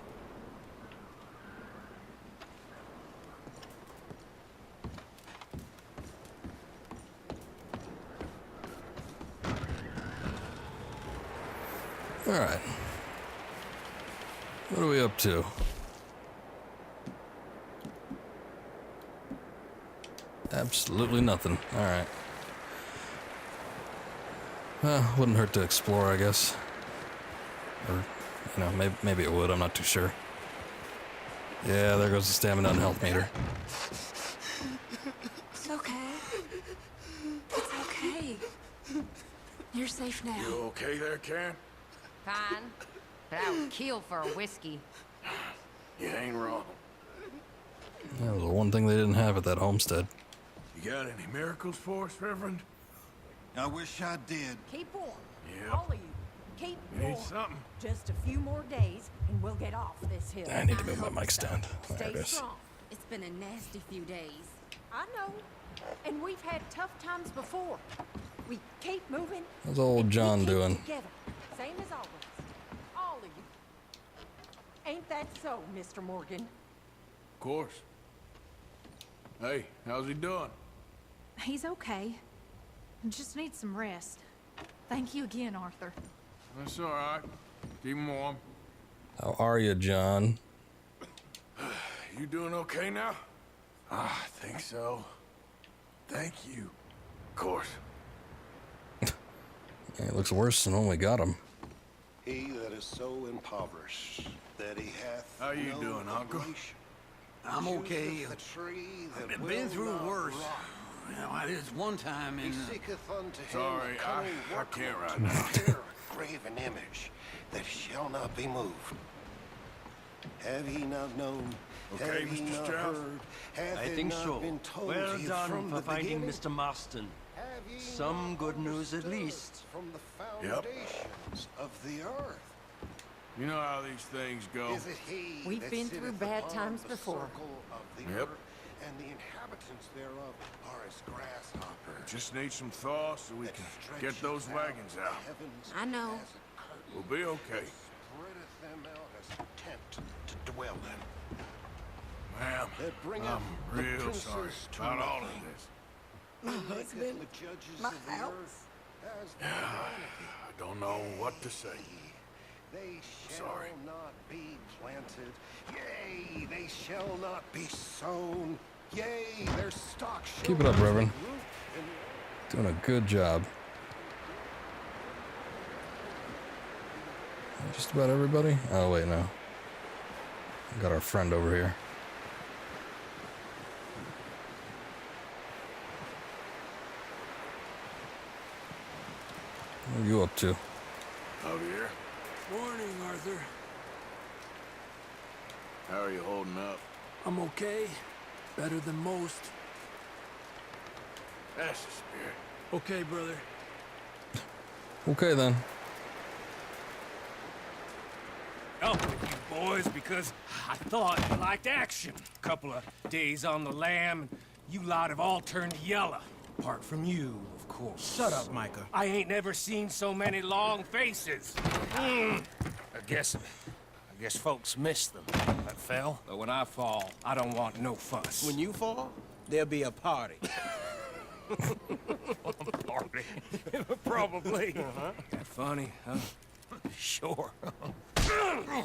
Alright. What are we up to? Absolutely nothing. Alright. Well, wouldn't hurt to explore, I guess. Or, you know, maybe it would, I'm not too sure. Yeah, there goes the stamina and health meter. It's okay. It's okay. You're safe now. You okay there, Karen? Fine, but I would kill for a whiskey. You ain't wrong. That was the one thing they didn't have at that homestead. You got any miracles for us, Reverend? I wish I did. Keep warm. Yeah. All of you. Keep You need warm. something? Just a few more days, and we'll get off this hill. I need to move my mic stand. There Stay it is. strong. It's been a nasty few days. I know. And we've had tough times before. We keep moving. How's old and John we keep doing? Together. Same as always. All of you. Ain't that so, Mr. Morgan? Of course. Hey, how's he doing? He's okay. Just needs some rest. Thank you again, Arthur. That's all right. Keep him warm. How are you, John? You doing okay now? I think so. Thank you. Of course. Yeah, it looks worse than when we got him. He that is so impoverished that he hath How you no doing, Uncle? oblation. I'm okay. The tree that I've will been through not worse. rot. Well, I did one time He in... seeketh unto him Sorry, a cunning I can't workman right to now. prepare a graven image that shall not be moved. Have ye not known? Okay, have ye Mr. not Strauss? heard? Hath I it think not so. been told Well you done from for the finding beginning? Mr. Marston. Have ye Some not good news at understood least. From the Yep. foundations of the earth. You know how these things go. Is it he We've that been sitteth through bad upon times the before. circle of the Yep. earth, and the inhabitants thereof are as grasshoppers. Just need some thaw so we that can stretcheth get those out wagons the out. heavens I know. as a curtain, We'll be okay. spreadeth them out as a tent to dwell in. Ma'am, That bringeth I'm the real princes sorry to about all of nothing. this. My Who maketh husband, the judges my of the house. earth as their vanity. I don't know what to say. They shall Sorry. not be planted. Yea, they shall not be sown. Yea, their stock shall Keep it up, not Reverend. take root in the Doing a good job. Just about everybody? Oh, wait, no. We got our friend over here. What are you up to? Javier, Morning, Arthur. how are you holding up? I'm okay. Better than most. That's the spirit. Okay, brother. Okay, then. Up with you boys because I thought you liked action. Couple of days on the lam, and you lot have all turned yellow. Apart from you, of course. Shut up, Micah. I ain't never seen so many long faces. I guess Guess folks miss them. That fell. But when I fall, I don't want no fuss. When you fall, there'll be a party. Party? Probably. That funny, huh? Sure. I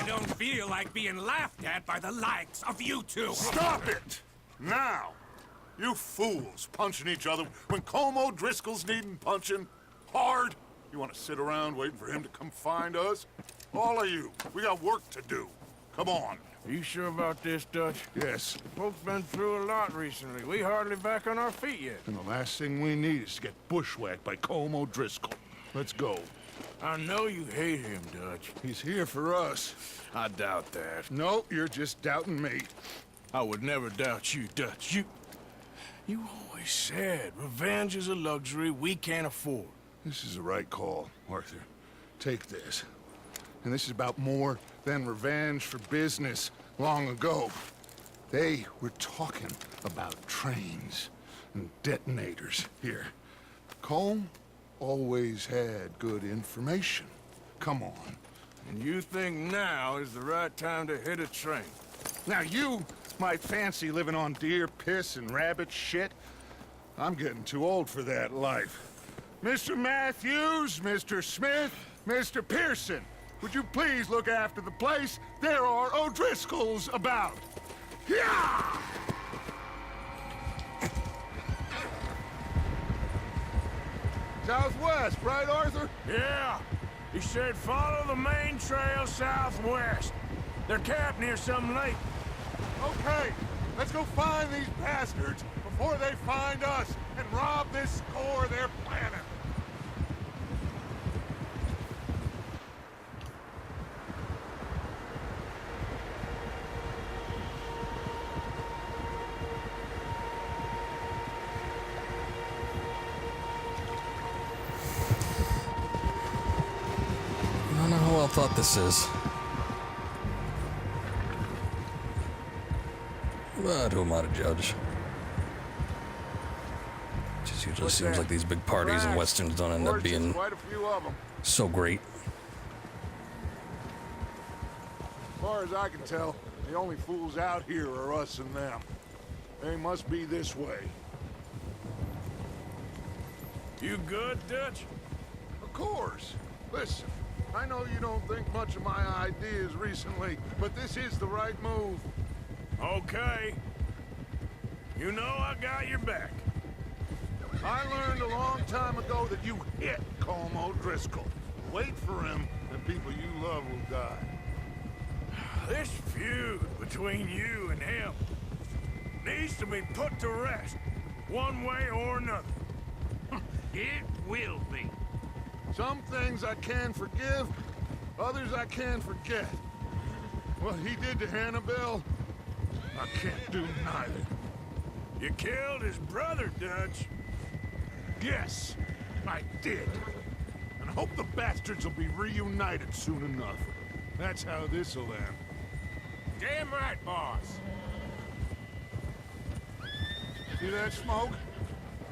don't feel like being laughed at by the likes of you two. Stop it! Now! You fools punching each other when Colm O'Driscoll's needing punching hard. You want to sit around waiting for him to come find us? All of you, we got work to do. Come on. Are you sure about this, Dutch? Yes. Folks been through a lot recently. We hardly back on our feet yet. And the last thing we need is to get bushwhacked by Colm O'Driscoll. Let's go. I know you hate him, Dutch. He's here for us. I doubt that. No, you're just doubting me. I would never doubt you, Dutch. You always said revenge is a luxury we can't afford. This is the right call, Arthur. Take this. And this is about more than revenge for business long ago. They were talking about trains and detonators here. Colm always had good information. Come on. And you think now is the right time to hit a train? Now you might fancy living on deer piss and rabbit shit. I'm getting too old for that life. Mr. Matthews, Mr. Smith, Mr. Pearson, would you please look after the place? There are O'Driscolls about. Yeah! Southwest, right, Arthur? Yeah. He said follow the main trail southwest. They're camped near some lake. Okay, let's go find these bastards before they find us and rob this score they're planning. I don't know how well thought this is. But who am I to judge? Just usually seems like these big parties and westerns don't end up being Quite a few of them. so great. As far as I can tell, the only fools out here are us and them. They must be this way. You good, Dutch? Of course. Listen, I know you don't think much of my ideas recently, but this is the right move. Okay. You know I got your back. I learned a long time ago that you hit Colm O'Driscoll. Wait for him, and people you love will die. This feud between you and him needs to be put to rest, one way or another. It will be. Some things I can forgive, others I can forget. What he did to Hannibal, I can't do neither. You killed his brother, Dutch. Yes, I did. And I hope the bastards will be reunited soon enough. That's how this'll end. Damn right, boss. See that smoke?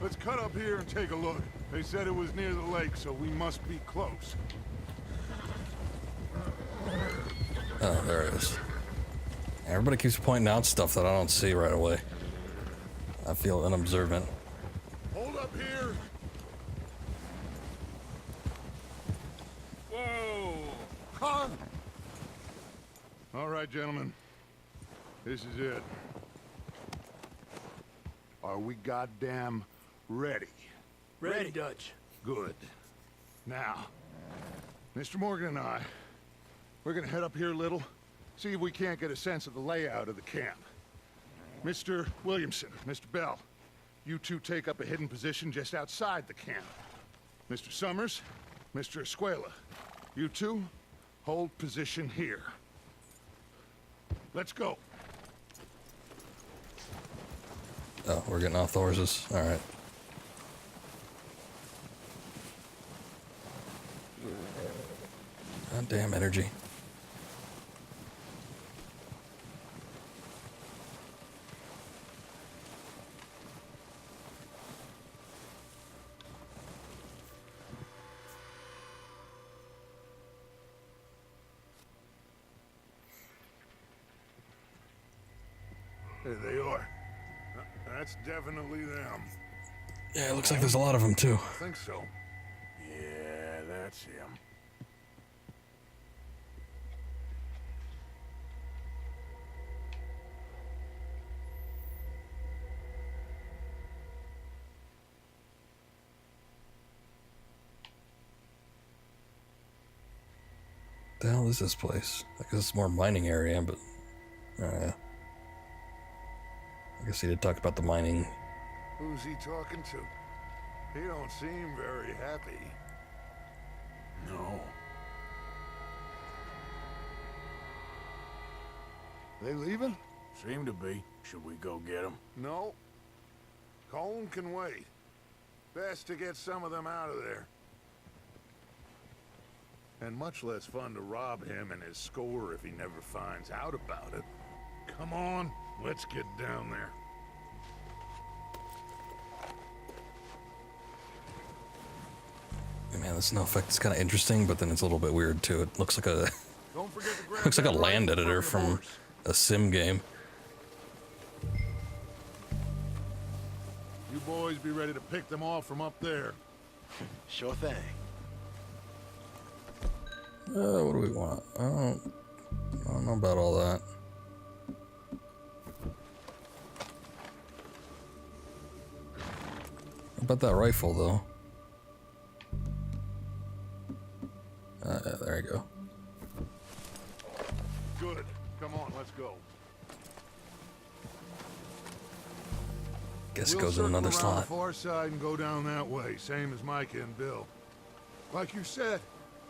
Let's cut up here and take a look. They said it was near the lake, so we must be close. Oh, there it is. Everybody keeps pointing out stuff that I don't see right away. I feel unobservant. Hold up here. Whoa. Huh? All right, gentlemen. This is it. Are we goddamn ready? Ready, Dutch. Good. Now, Mr. Morgan and I, we're gonna head up here a little, see if we can't get a sense of the layout of the camp. Mr. Williamson, Mr. Bell, you two take up a hidden position just outside the camp. Mr. Summers, Mr. Escuela, you two hold position here. Let's go. Oh, we're getting off the horses. All right. Goddamn energy. There they are. That's definitely them. Yeah, it looks like there's a lot of them too. I think so. Yeah, that's him. The hell is this place? I guess it's more mining area, but I guess he did talk about the mining. Who's he talking to? He don't seem very happy. No. They leaving? Seem to be. Should we go get them? No. Colm can wait. Best to get some of them out of there. And much less fun to rob him and his score if he never finds out about it. Come on, let's get down there. Man, the snow effect is kind of interesting, but then it's a little bit weird too. It looks like a Don't forget to grab looks like a that land rifle editor from your from a sim game. You boys be ready to pick them off from up there. Sure thing. What do we want? I don't know about all that. How about that rifle, though? There you go. Good. Come on, let's go. Guess it We'll goes in circle another around slot. the far side and go down that way, same as Micah and Bill. Like you said,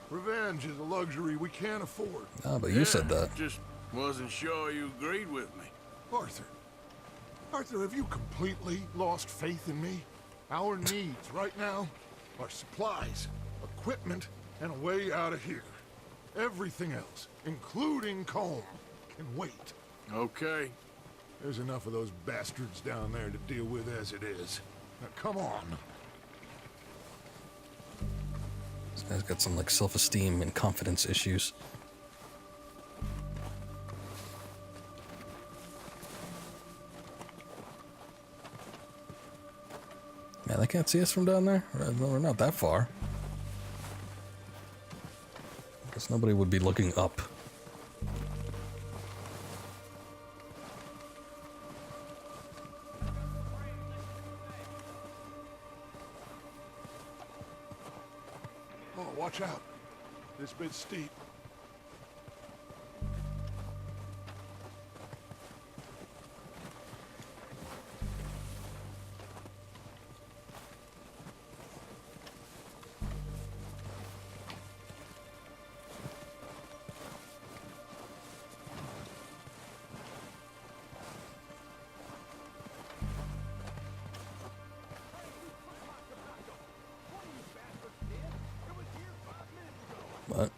revenge is a luxury we can't afford. Ah, but you said that. Just wasn't sure you agreed with me. Arthur. Arthur, have you completely lost faith in me? Our needs right now are supplies, equipment, and a way out of here. Everything else, including Colm, can wait. Okay. There's enough of those bastards down there to deal with as it is. Now, come on. This guy's got some, like, self-esteem and confidence issues. Man, they can't see us from down there? We're not that far. I guess nobody would be looking up. Oh, watch out. This bit's steep. What?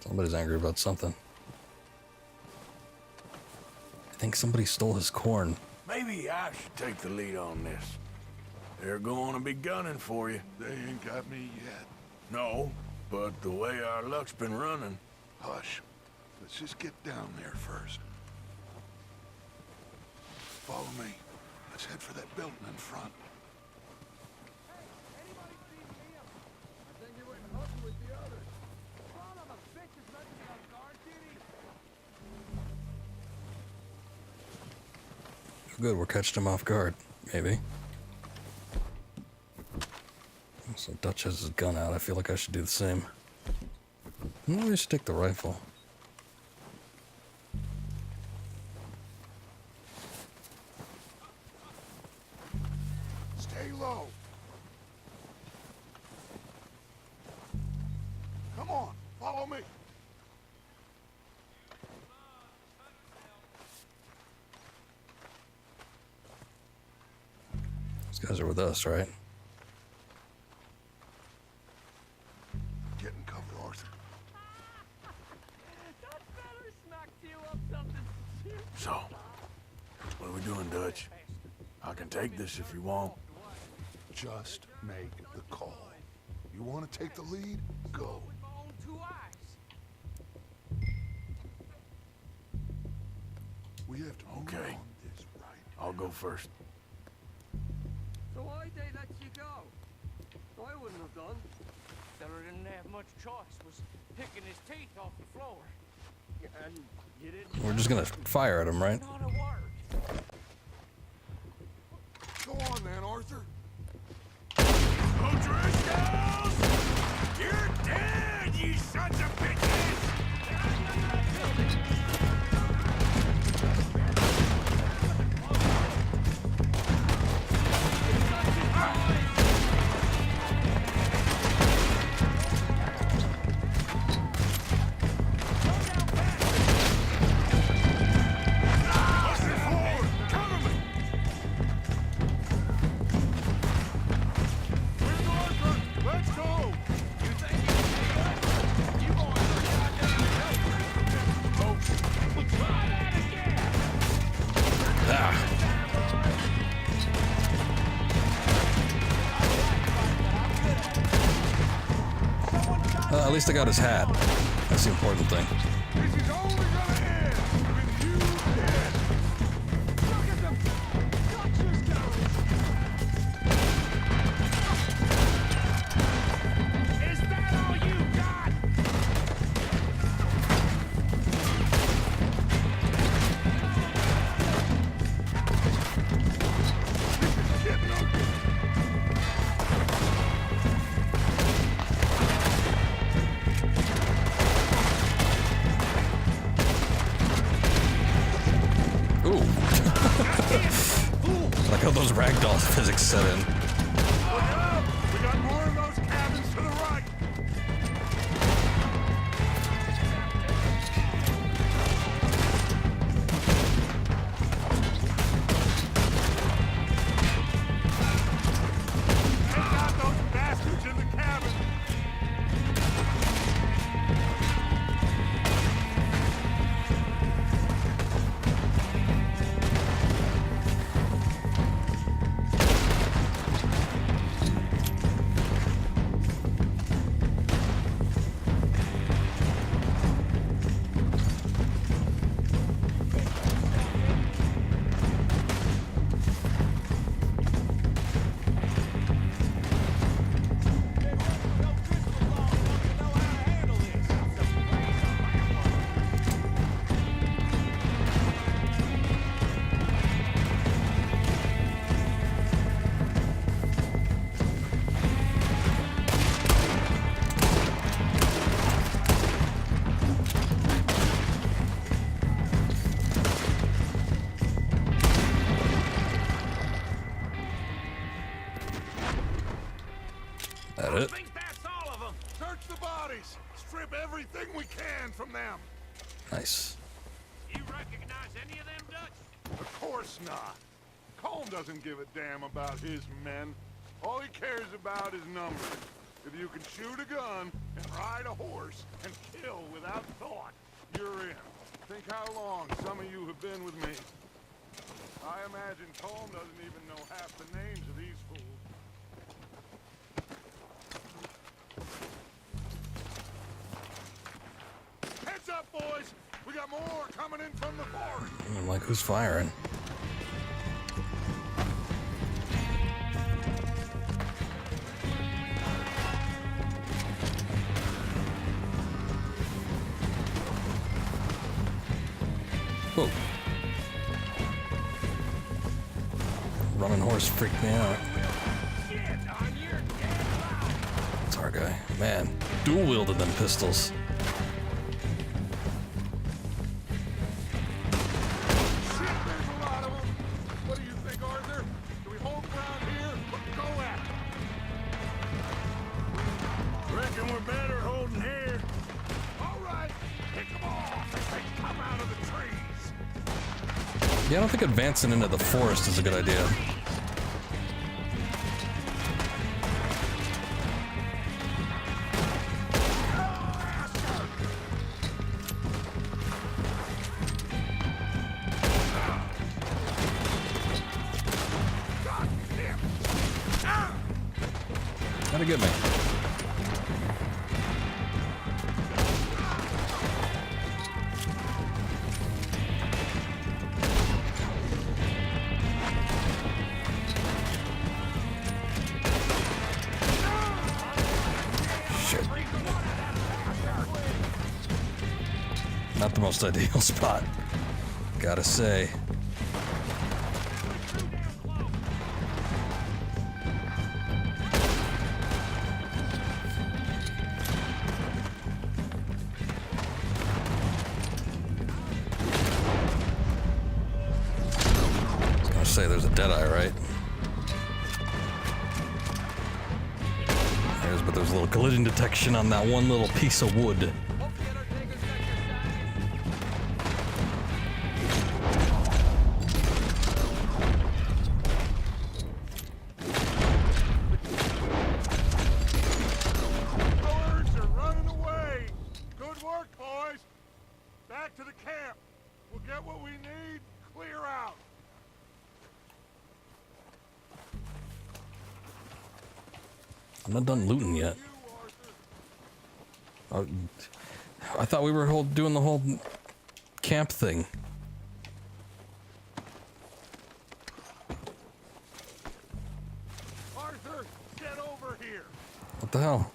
Somebody's angry about something. I think somebody stole his corn. Maybe I should take the lead on this. They're going to be gunning for you. They ain't got me yet. No, but the way our luck's been running. Hush. Let's just get down there first. Follow me. Let's head for that building in front. Good, we're catching him off guard, maybe. So Dutch has his gun out. I feel like I should do the same. Maybe I should take the rifle. Stay low. Come on, follow me. These guys are with us, right? Get in cover, Arthur. So, what are we doing, Dutch? I can take this if you want. Just make the call. You want to take the lead? Go. We have to move Okay. on this right. I'll go first. So why'd they let you go? I wouldn't have done. Feller didn't have much choice, was picking his teeth off the floor. And you didn't. We're just gonna fire at him, right? Not a word. Go on then, Arthur. O'Driscolls! You're dead, you sons of bitches! Let's go! At least I got his hat. That's the important thing. This is only gonna end with you dead. Look at them Dutchers going. Is that all you got? Getting ugly. Ooh. Like how those ragdoll physics set in. Look out! We got more of those cabins to the right. Take out those bastards in the cabin. That it? think that's all of them. Search the bodies. Strip everything we can from them. Nice. You recognize any of them, Dutch? Of course not. Colm doesn't give a damn about his men. All he cares about is numbers. If you can shoot a gun and ride a horse and kill without thought, you're in. Think how long some of you have been with me. I imagine Colm doesn't even know half the names of these fools. Heads up, boys! We got more coming in from the forest! I'm like, who's firing? Whoa. Running horse freaked me out. It's our guy. Man, dual wielded them pistols. Shit, there's a lot of them! What do you think, Arthur? Do we hold ground here or go at it? Reckon we're better holding here. All right, pick them off as they come out of the trees! Yeah, I don't think advancing into the forest is a good idea. Gotta get me. not the most ideal spot, gotta say. I was gonna say there's a Deadeye, right? But there's a little collision detection on that one little piece of wood. Birds are running away. Good work, boys. Back to the camp. We'll get what we need. Clear out. I'm not done looting yet. I thought we were doing the whole camp thing. Arthur, get over here. What the hell?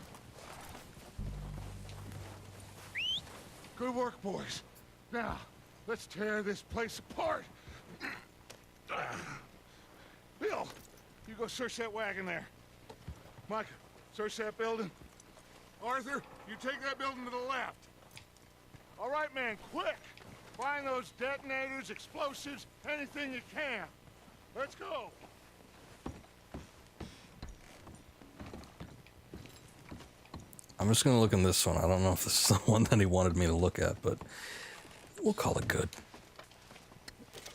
Good work, boys. Now, let's tear this place apart. Bill, you go search that wagon there. Mike, search that building. Arthur, you take that building to the left. All right, man, quick. Find those detonators, explosives, anything you can. Let's go. I'm just gonna look in this one. I don't know if this is the one that he wanted me to look at, but we'll call it good.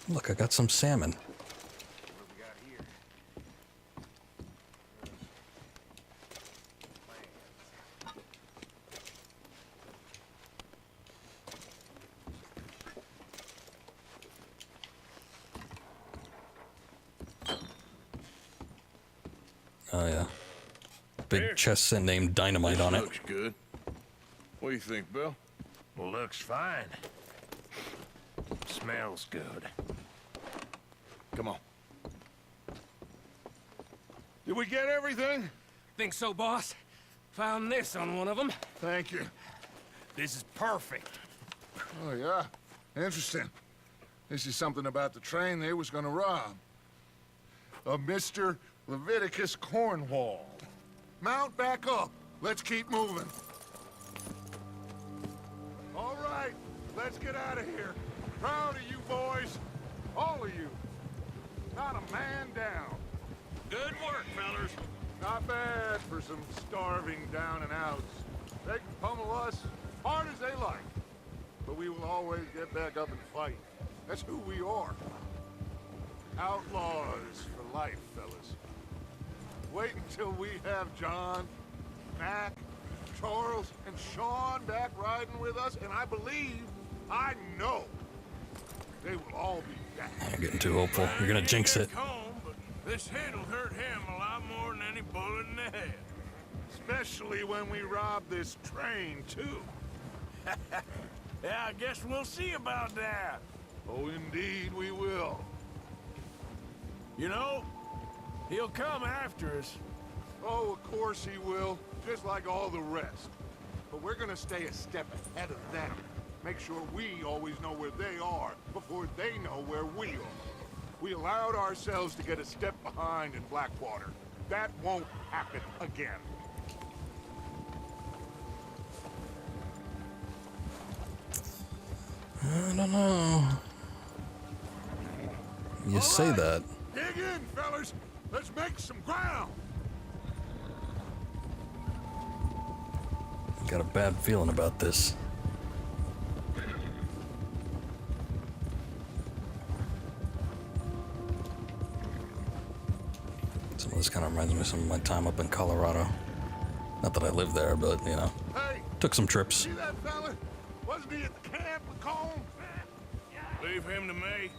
Look, I got some salmon. Oh yeah. Big chest set named Dynamite on it. Looks good. What do you think, Bill? Looks fine. Smells good. Come on. Did we get everything? Think so, boss? Found this on one of them. Thank you. This is perfect. Oh, yeah? Interesting. This is something about the train they was gonna rob. A Mr. Leviticus Cornwall. Mount back up. Let's keep moving. All right, let's get out of here. Proud of you boys. All of you. Not a man down. Good work, fellers. Not bad for some starving down and outs. They can pummel us hard as they like. But we will always get back up and fight. That's who we are. Outlaws for life, fellas. Wait until we have John, Mac, Charles, and Sean back riding with us, and I believe, I know, they will all be back. You're getting too hopeful. You're gonna jinx it. This hit will hurt him a lot more than any bullet in the head. Especially when we rob this train, too. Yeah, I guess we'll see about that. Oh, indeed we will. You know, he'll come after us. Oh, of course he will, just like all the rest. But we're gonna stay a step ahead of them. Make sure we always know where they are before they know where we are. We allowed ourselves to get a step behind in Blackwater. That won't happen again. I don't know. You say that. Dig in, fellas. Let's make some ground. Got a bad feeling about this. Some of this kind of reminds me of some of my time up in Colorado. Not that I lived there, but, you know, Hey, took some trips. see that fella? Wasn't he at the camp with Colm? Leave him to me.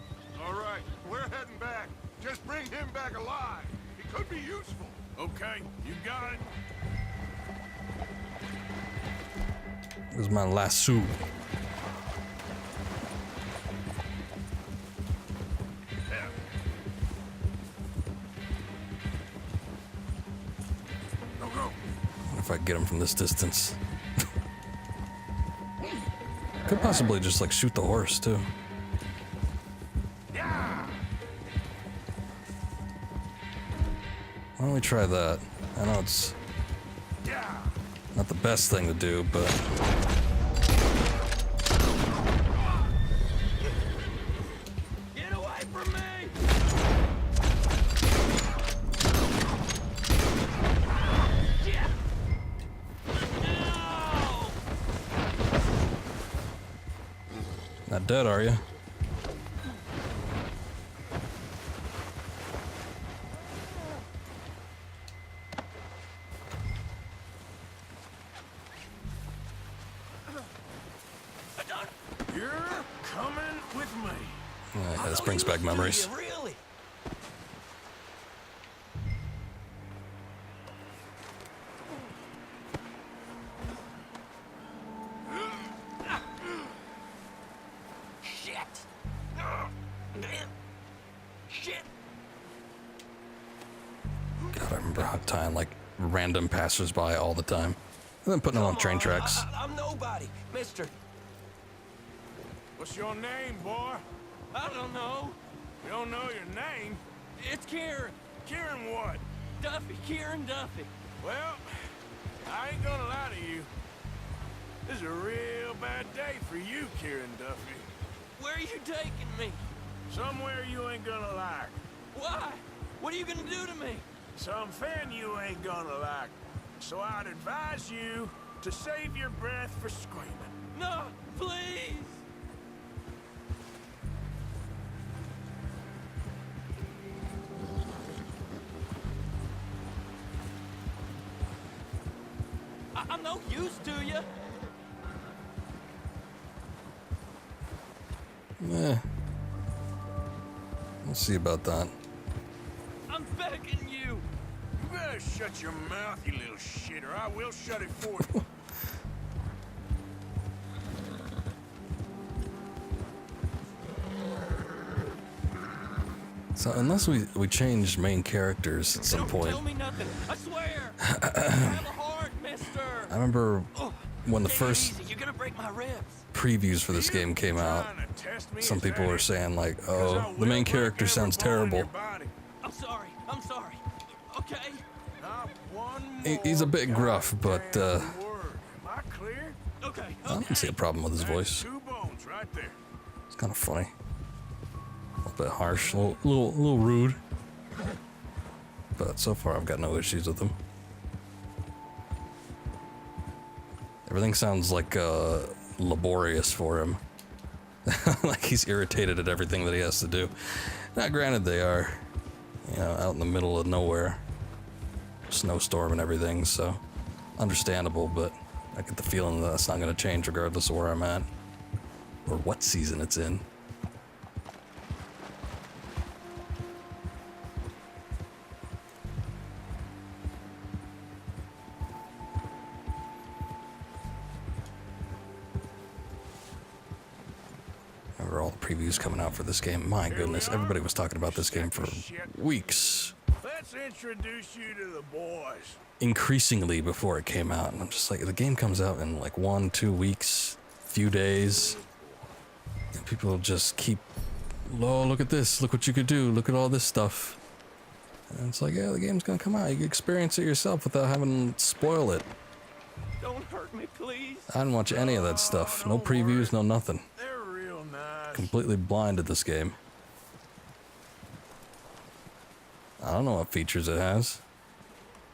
All right, we're heading back. Just bring him back alive. He could be useful. Okay, you got it. This is my lasso. Go, go. What if I get him from this distance? Could possibly just like shoot the horse too. Why don't we try that? I know it's not the best thing to do, but Get away from me! Yeah. No! not dead, are you? You're coming with me. Yeah, this brings back memories. Really? Shit. Shit. God, I remember how tying like random passersby all the time. And then putting them on train tracks. I'm nobody, mister. What's your name, boy? I don't know. You don't know your name? It's Kieran. Kieran what? Duffy. Kieran Duffy. Well, I ain't gonna lie to you. This is a real bad day for you, Kieran Duffy. Where are you taking me? Somewhere you ain't gonna like. Why? What are you gonna do to me? Something you ain't gonna like. So I'd advise you to save your breath for screaming. No, please. I'm no use to you. Yeah. We'll see about that. I'm begging you. You better shut your mouth, you little shit, or I will shut it for you. So unless we change main characters at some Don't point. tell me nothing. I swear. I have a heart, mister. I remember when the Take it first easy. You're gonna break my ribs. previews for this game came out, some people were saying like, oh, the main character sounds terrible. I'm sorry. I'm sorry. Okay. He's a bit gruff, but Am I clear? Okay. I don't see a problem with his voice. 2 bones right there. It's kind of funny. A little bit harsh, a little rude. But so far I've got no issues with him. Everything sounds like laborious for him. Like he's irritated at everything that he has to do. Now granted they are, you know, out in the middle of nowhere. Snowstorm and everything, so understandable, but I get the feeling that that's not going to change regardless of where I'm at or what season it's in. Remember all the previews coming out for this game. My goodness, everybody was talking about this game for weeks. Let's introduce you to the boys. Increasingly before it came out, and I'm just like, the game comes out in like 1-2 weeks, few days, and people just keep, oh, look at this, look what you could do, look at all this stuff, and it's like, yeah, the game's gonna come out, you can experience it yourself without having to spoil it. Don't hurt me, please. I didn't watch any of that stuff, no previews, no nothing. They're real nice. Completely blind to this game. I don't know what features it has.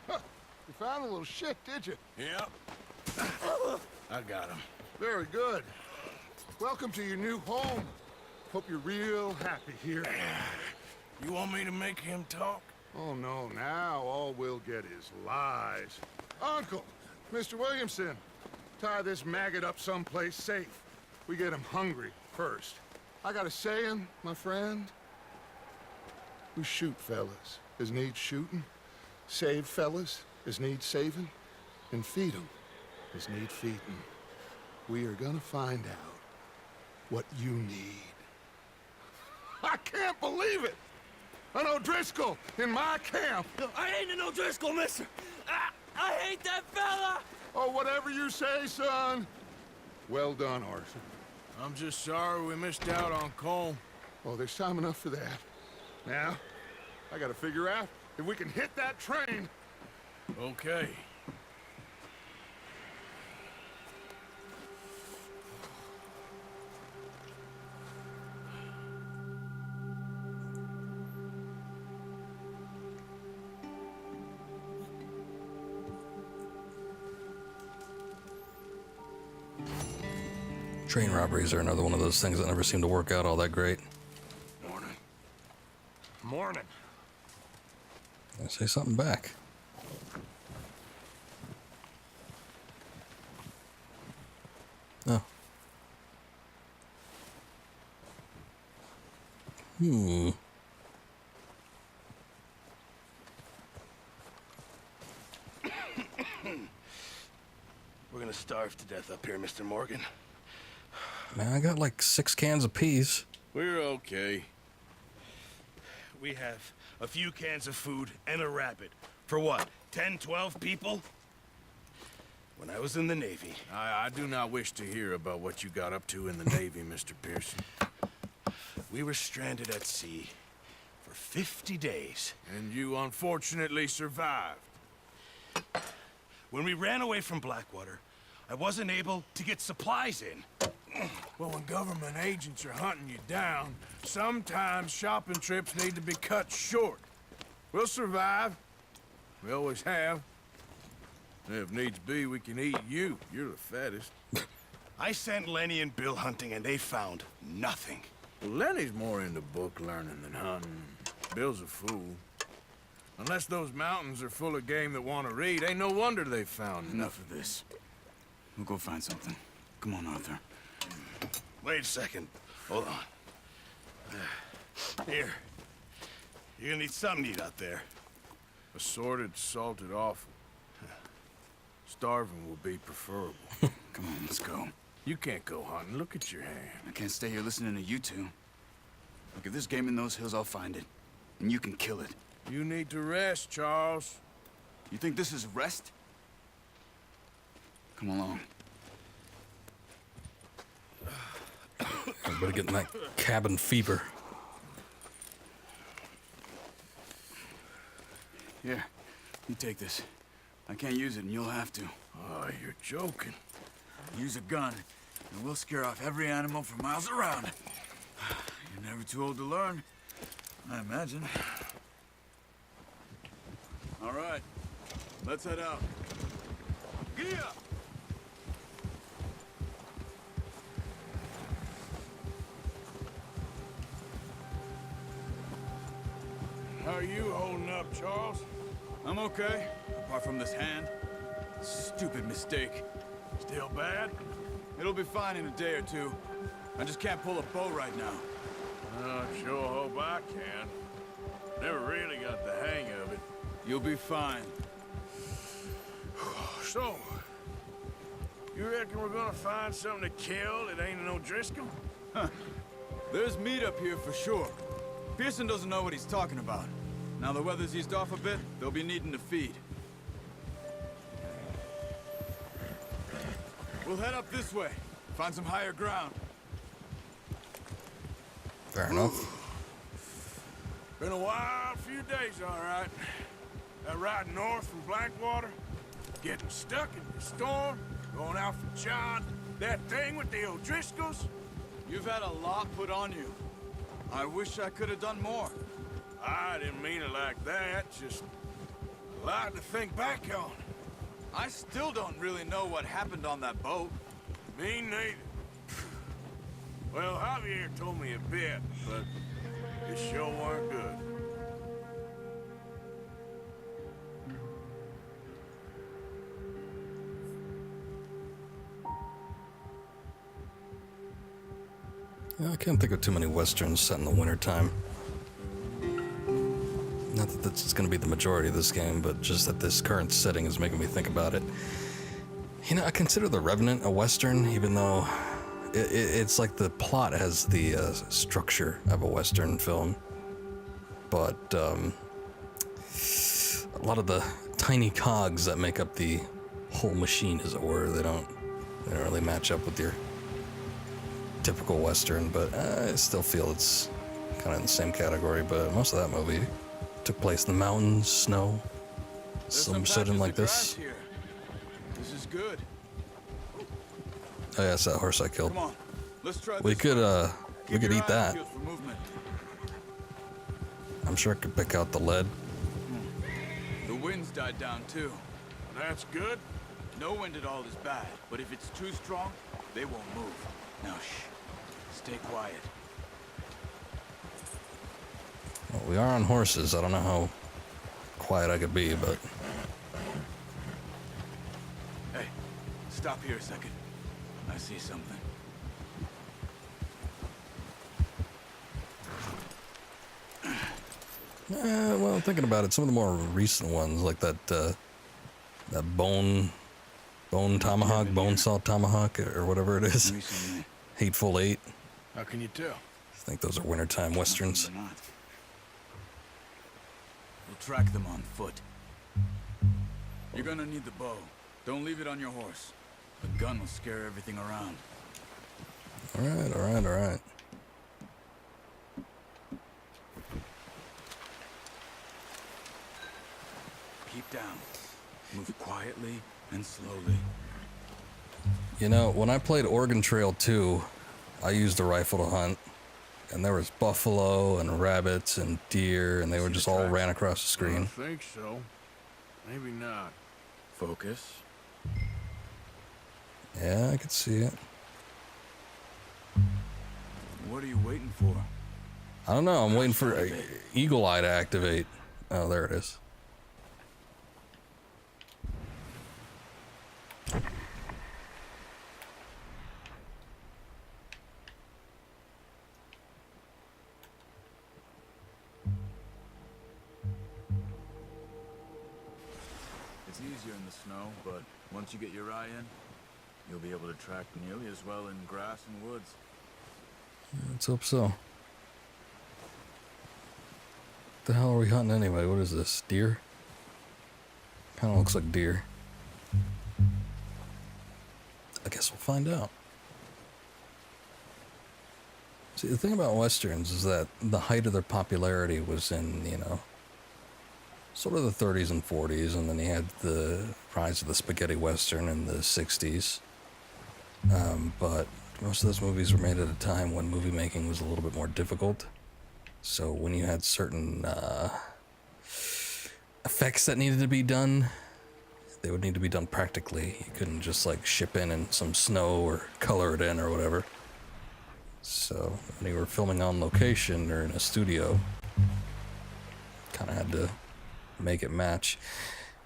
Huh. You found a little shit, did you? Yep. I got him. Very good. Welcome to your new home. Hope you're real happy here. You want me to make him talk? Oh, no. Now all we'll get is lies. Uncle, Mr. Williamson, tie this maggot up someplace safe. We get him hungry first. I got a saying, my friend. We shoot fellas as need shooting, save fellas as need saving, and feed 'em as need feeding. We are gonna find out what you need. I can't believe it! An O'Driscoll in my camp! I ain't an O'Driscoll, mister! I hate that fella! Oh, whatever you say, son. Well done, Arthur. I'm just sorry we missed out on Colm. Oh, there's time enough for that. Now, I gotta figure out if we can hit that train. Okay. Train robberies are another one of those things that never seem to work out all that great. Morning. Morning. I say something back. Oh. We're gonna starve to death up here, Mr. Morgan. Man, I got like 6 cans of peas. We're okay. We have a few cans of food and a rabbit. For what, 10, 12 people? When I was in the Navy... I do not wish to hear about what you got up to in the Navy, Mr. Pearson. We were stranded at sea for 50 days. And you unfortunately survived. When we ran away from Blackwater, I wasn't able to get supplies in. Well, when government agents are hunting you down, sometimes shopping trips need to be cut short. We'll survive. We always have. And if needs be, we can eat you. You're the fattest. I sent Lenny and Bill hunting, and they found nothing. Well, Lenny's more into book learning than hunting. Bill's a fool. Unless those mountains are full of game that want to read, ain't no wonder they found Enough of this. We'll go find something. Come on, Arthur. Wait a second. Hold on. Here. You're gonna need something to eat out there. Assorted, salted offal. Starving will be preferable. Come on, let's go. You can't go hunting. Look at your hand. I can't stay here listening to you two. Look, if there's game in those hills, I'll find it. And you can kill it. You need to rest, Charles. You think this is rest? Come along. Everybody getting that cabin fever. Here, you take this. I can't use it, and you'll have to. Oh, you're joking. Use a gun, and we'll scare off every animal for miles around. You're never too old to learn, I imagine. All right, let's head out. Gia! How are you holding up, Charles? I'm okay, apart from this hand. Stupid mistake. Still bad? It'll be fine in a day or two. I just can't pull a bow right now. I sure hope I can. Never really got the hang of it. You'll be fine. So, you reckon we're gonna find something to kill that ain't an O'Driscoll? Huh. There's meat up here for sure. Pearson doesn't know what he's talking about. Now the weather's eased off a bit, they'll be needing to feed. We'll head up this way. Find some higher ground. Fair enough. Been a wild few days, all right. That ride north from Blackwater, getting stuck in the storm, going out for John, that thing with the O'Driscolls. You've had a lot put on you. I wish I could have done more. I didn't mean it like that, just a lot to think back on. I still don't really know what happened on that boat. Me neither. Well, Javier told me a bit, but it sure weren't good. I can't think of too many westerns set in the wintertime. Not that that's going to be the majority of this game, but just that this current setting is making me think about it. You know, I consider The Revenant a western, even though it's like the plot has the structure of a western film. But a lot of the tiny cogs that make up the whole machine, as it were, they don't really match up with your typical Western, but I still feel it's kind of in the same category. But most of that movie took place in the mountains, snow, some setting like this. Here. This is good. Oh yeah, it's that horse I killed. Come on, let's try We this could one. we Keep could your eat eyes that. peeled for movement. I'm sure I could pick out the lead. The wind's died down too. That's good. No wind at all is bad, but if it's too strong, they won't move. Now shh. Stay quiet. Well, we are on horses. I don't know how quiet I could be, but Hey, stop here a second. I see something. well, thinking about it, some of the more recent ones, like that that bone tomahawk, bone salt tomahawk, or whatever it is, Hateful Eight. How can you tell? I think those are wintertime westerns. We'll track them on foot. You're gonna need the bow. Don't leave it on your horse. The gun will scare everything around. All right, all right, all right. Keep down. Move quietly and slowly. You know, when I played Oregon Trail 2, I used a rifle to hunt, and there was buffalo and rabbits and deer, and they were just all ran across the screen. I think so. Maybe not. Focus. Yeah, I could see it. What are you waiting for? I don't know. I'm waiting for Eagle Eye to activate. Oh, there it is. It's easier in the snow, but once you get your eye in, you'll be able to track nearly as well in grass and woods. Let's hope so. What the hell are we hunting anyway? What is this? Deer? Kind of looks like deer. I guess we'll find out. See, the thing about westerns is that the height of their popularity was in, you know, sort of the 30s and 40s, and then you had the rise of the spaghetti western in the 60s. But most of those movies were made at a time when movie making was a little bit more difficult. So when you had certain effects that needed to be done, they would need to be done practically. You couldn't just like ship in some snow or color it in or whatever. So when you were filming on location or in a studio, kind of had to make it match.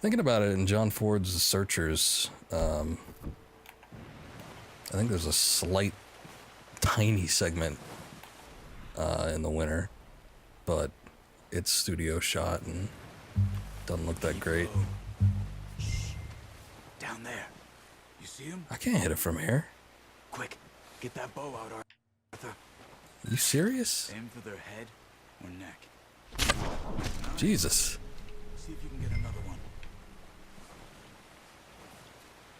Thinking about it, in John Ford's The Searchers, I think there's a slight, tiny segment in the winter, but it's studio shot and doesn't look that great. Down there. You see him? I can't hit it from here. Quick, get that bow out, Arthur. Are you serious? Aim for their head or neck. Jesus. See if you can get another one.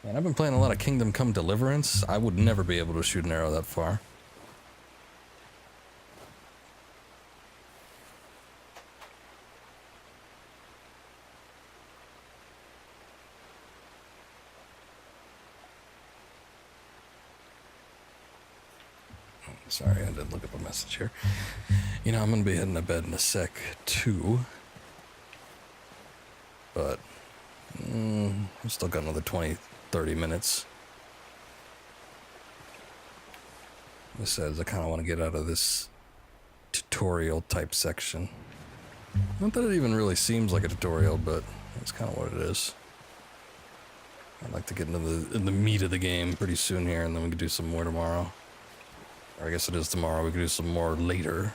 Man, I've been playing a lot of Kingdom Come Deliverance. I would never be able to shoot an arrow that far. Sorry, I did look up a message here. You know, I'm going to be heading to bed in a sec, too. But, I've still got another 20, 30 minutes. Besides, I kind of want to get out of this tutorial type section. Not that it even really seems like a tutorial, but that's kind of what it is. I'd like to get into the meat of the game pretty soon here, and then we can do some more tomorrow. Or I guess it is tomorrow. We can do some more later.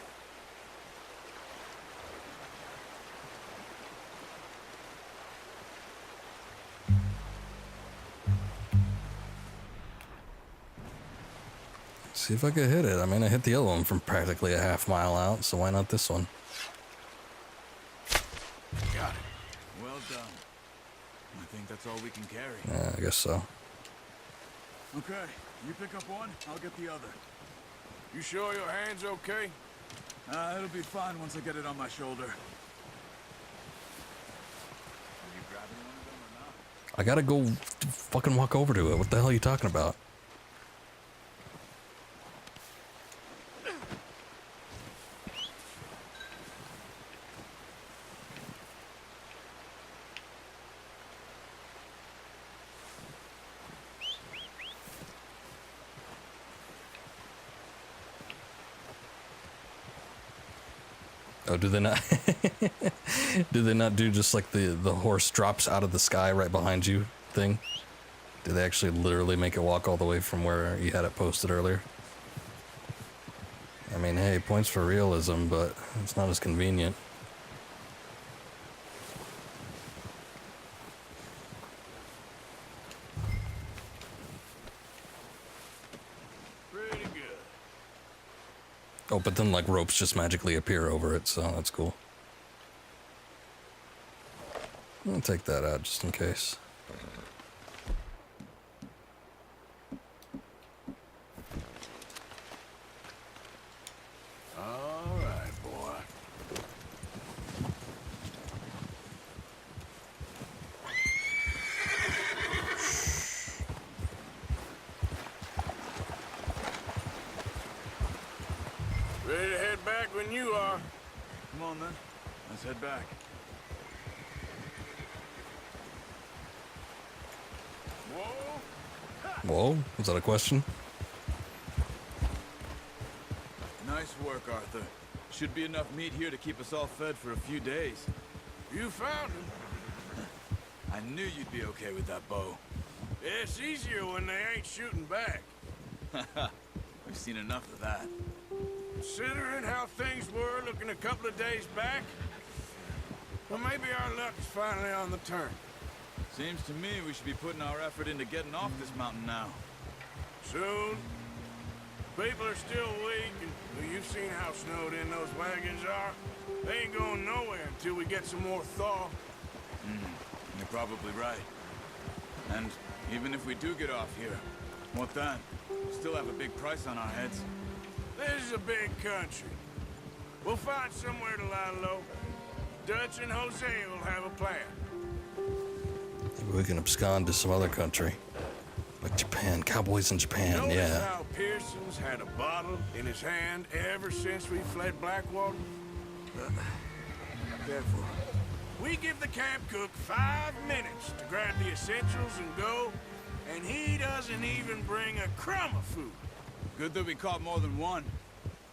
See if I could hit it. I mean, I hit the other one from practically a half mile out, so why not this one? Got it. Well done. I think that's all we can carry. Yeah, I guess so. Okay, you pick up one, I'll get the other. You sure your hand's okay? It'll be fine once I get it on my shoulder. I gotta go fucking walk over to it. What the hell are you talking about? Oh, do they not? Do they not do just like the horse drops out of the sky right behind you thing? Do they actually literally make it walk all the way from where you had it posted earlier? I mean, hey, points for realism, but it's not as convenient. Pretty good. Oh, but then like ropes just magically appear over it, so that's cool. I'll take that out just in case. All right, boy. Ready to head back when you are. Come on, then. Let's head back. Whoa, was that a question? Nice work, Arthur. Should be enough meat here to keep us all fed for a few days. You found him. I knew you'd be okay with that bow. It's easier when they ain't shooting back. We've seen enough of that. Considering how things were looking a couple of days back, well, maybe our luck is finally on the turn. Seems to me we should be putting our effort into getting off this mountain now. Soon. People are still weak, and well, you've seen how snowed in those wagons are. They ain't going nowhere until we get some more thaw. You're probably right. And even if we do get off here, what then? We still have a big price on our heads. This is a big country. We'll find somewhere to lie low. Dutch and Jose will have a plan. Maybe we can abscond to some other country. Like Japan, cowboys in Japan, Notice yeah. how Pearson's had a bottle in his hand ever since we fled Blackwater? Careful. We give the camp cook 5 minutes to grab the essentials and go, and he doesn't even bring a crumb of food. Good that we caught more than one.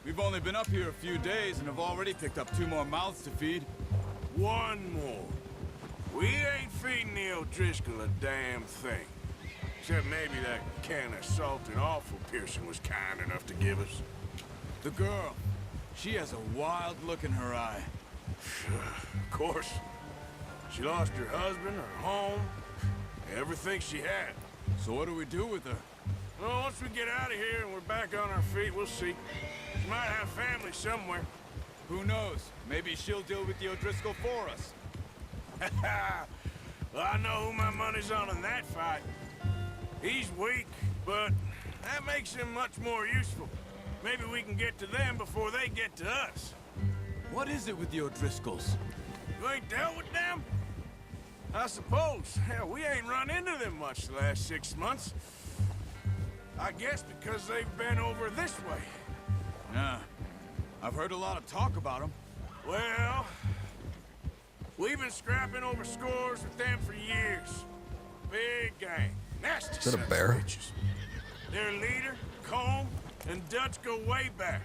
We've only been up here a few days and have already picked up 2 more mouths to feed. One more. We ain't feeding the O'Driscoll a damn thing. Except maybe that can of salted offal Pearson was kind enough to give us. The girl. She has a wild look in her eye. Of course. She lost her husband, her home, everything she had. So what do we do with her? Well, once we get out of here and we're back on our feet, we'll see. She might have family somewhere. Who knows? Maybe she'll deal with the O'Driscoll for us. Well, I know who my money's on in that fight. He's weak, but that makes him much more useful. Maybe we can get to them before they get to us. What is it with the O'Driscolls? You ain't dealt with them? I suppose. Hell, we ain't run into them much the last 6 months. I guess because they've been over this way. Yeah. I've heard a lot of talk about them. Well, we've been scrapping over scores with them for years. Big gang. Nasty. Is that a bear? Bitches. Their leader, Combe, and Dutch go way back.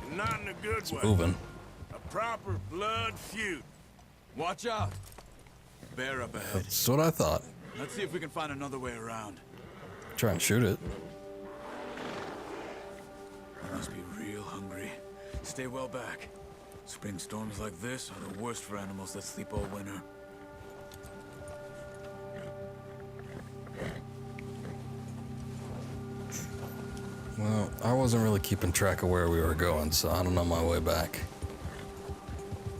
And not in a good way. Moving. A proper blood feud. Watch out. Bear up ahead. That's what I thought. Let's see if we can find another way around. Try and shoot it. I must be real hungry. Stay well back. Spring storms like this are the worst for animals that sleep all winter. Well, I wasn't really keeping track of where we were going, so I don't know my way back.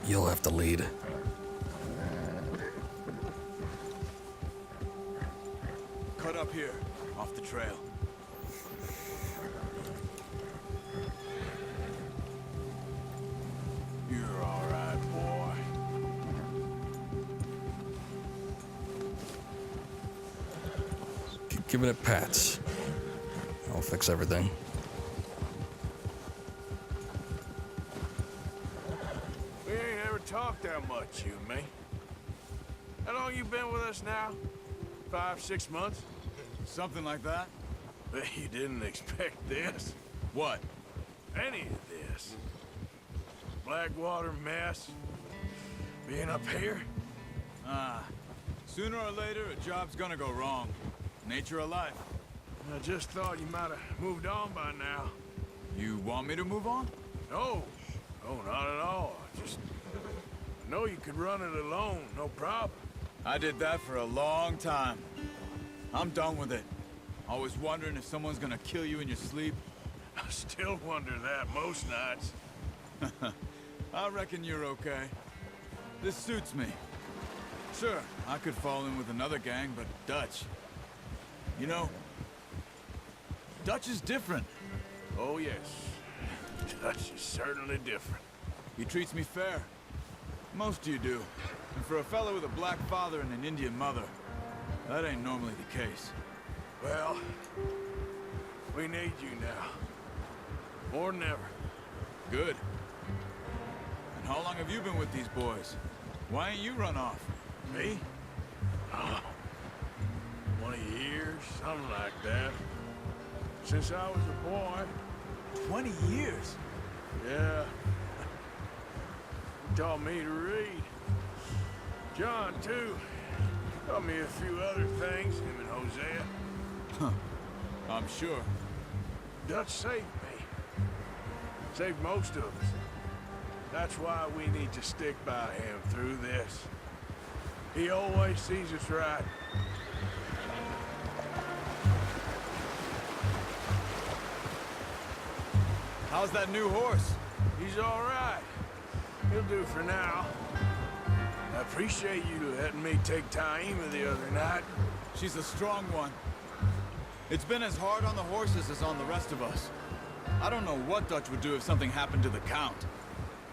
You'll have to lead. Cut up here, off the trail. giving it pats. I'll fix everything. We ain't ever talked that much, you and me. How long you been with us now? 5, 6 months? Something like that. Bet you didn't expect this. What? Any of this. Blackwater mess. Being up here. Sooner or later, a job's gonna go wrong. Nature of life. I just thought you might have moved on by now. You want me to move on? No. No, not at all. I know you could run it alone, no problem. I did that for a long time. I'm done with it. Always wondering if someone's gonna kill you in your sleep. I still wonder that most nights. I reckon you're okay. This suits me. Sure, I could fall in with another gang, but Dutch... You know, Dutch is different. Oh, yes. Dutch is certainly different. He treats me fair. Most of you do. And for a fellow with a black father and an Indian mother, that ain't normally the case. Well, we need you now. More than ever. Good. And how long have you been with these boys? Why ain't you run off? Me? 20 years, something like that. Since I was a boy. 20 years? Yeah. He taught me to read. John, too. Taught me a few other things, him and Hosea. Huh. I'm sure. Dutch saved me. Saved most of us. That's why we need to stick by him through this. He always sees us right. How's that new horse? He's all right. He'll do for now. I appreciate you letting me take Taima the other night. She's a strong one. It's been as hard on the horses as on the rest of us. I don't know what Dutch would do if something happened to the Count.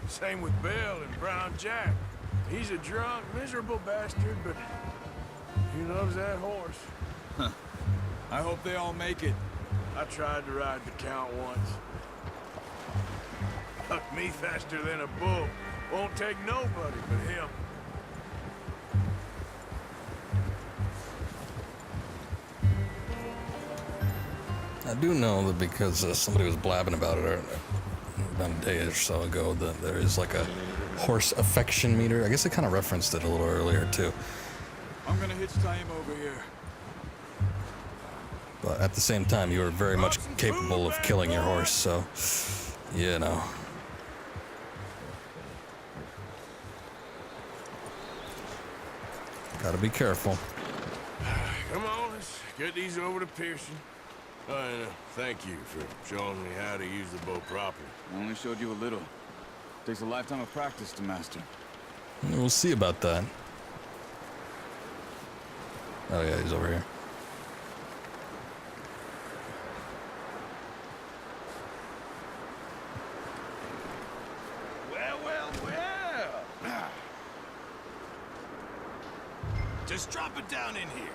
Same with Bill and Brown Jack. He's a drunk, miserable bastard, but he loves that horse. Huh. I hope they all make it. I tried to ride the Count once. Hucked me faster than a bull. Won't take nobody but him. I do know that because somebody was blabbing about it about a day or so ago, that there is like a horse affection meter. I guess they kind of referenced it a little earlier too. I'm gonna hitch Taima over here. But at the same time, you are very much capable of killing your horse, so, you know. Gotta be careful. Come on, let's get these over to Pearson. And thank you for showing me how to use the bow properly. I only showed you a little. Takes a lifetime of practice to master. We'll see about that. Oh yeah, he's over here. Well. Just drop it down in here.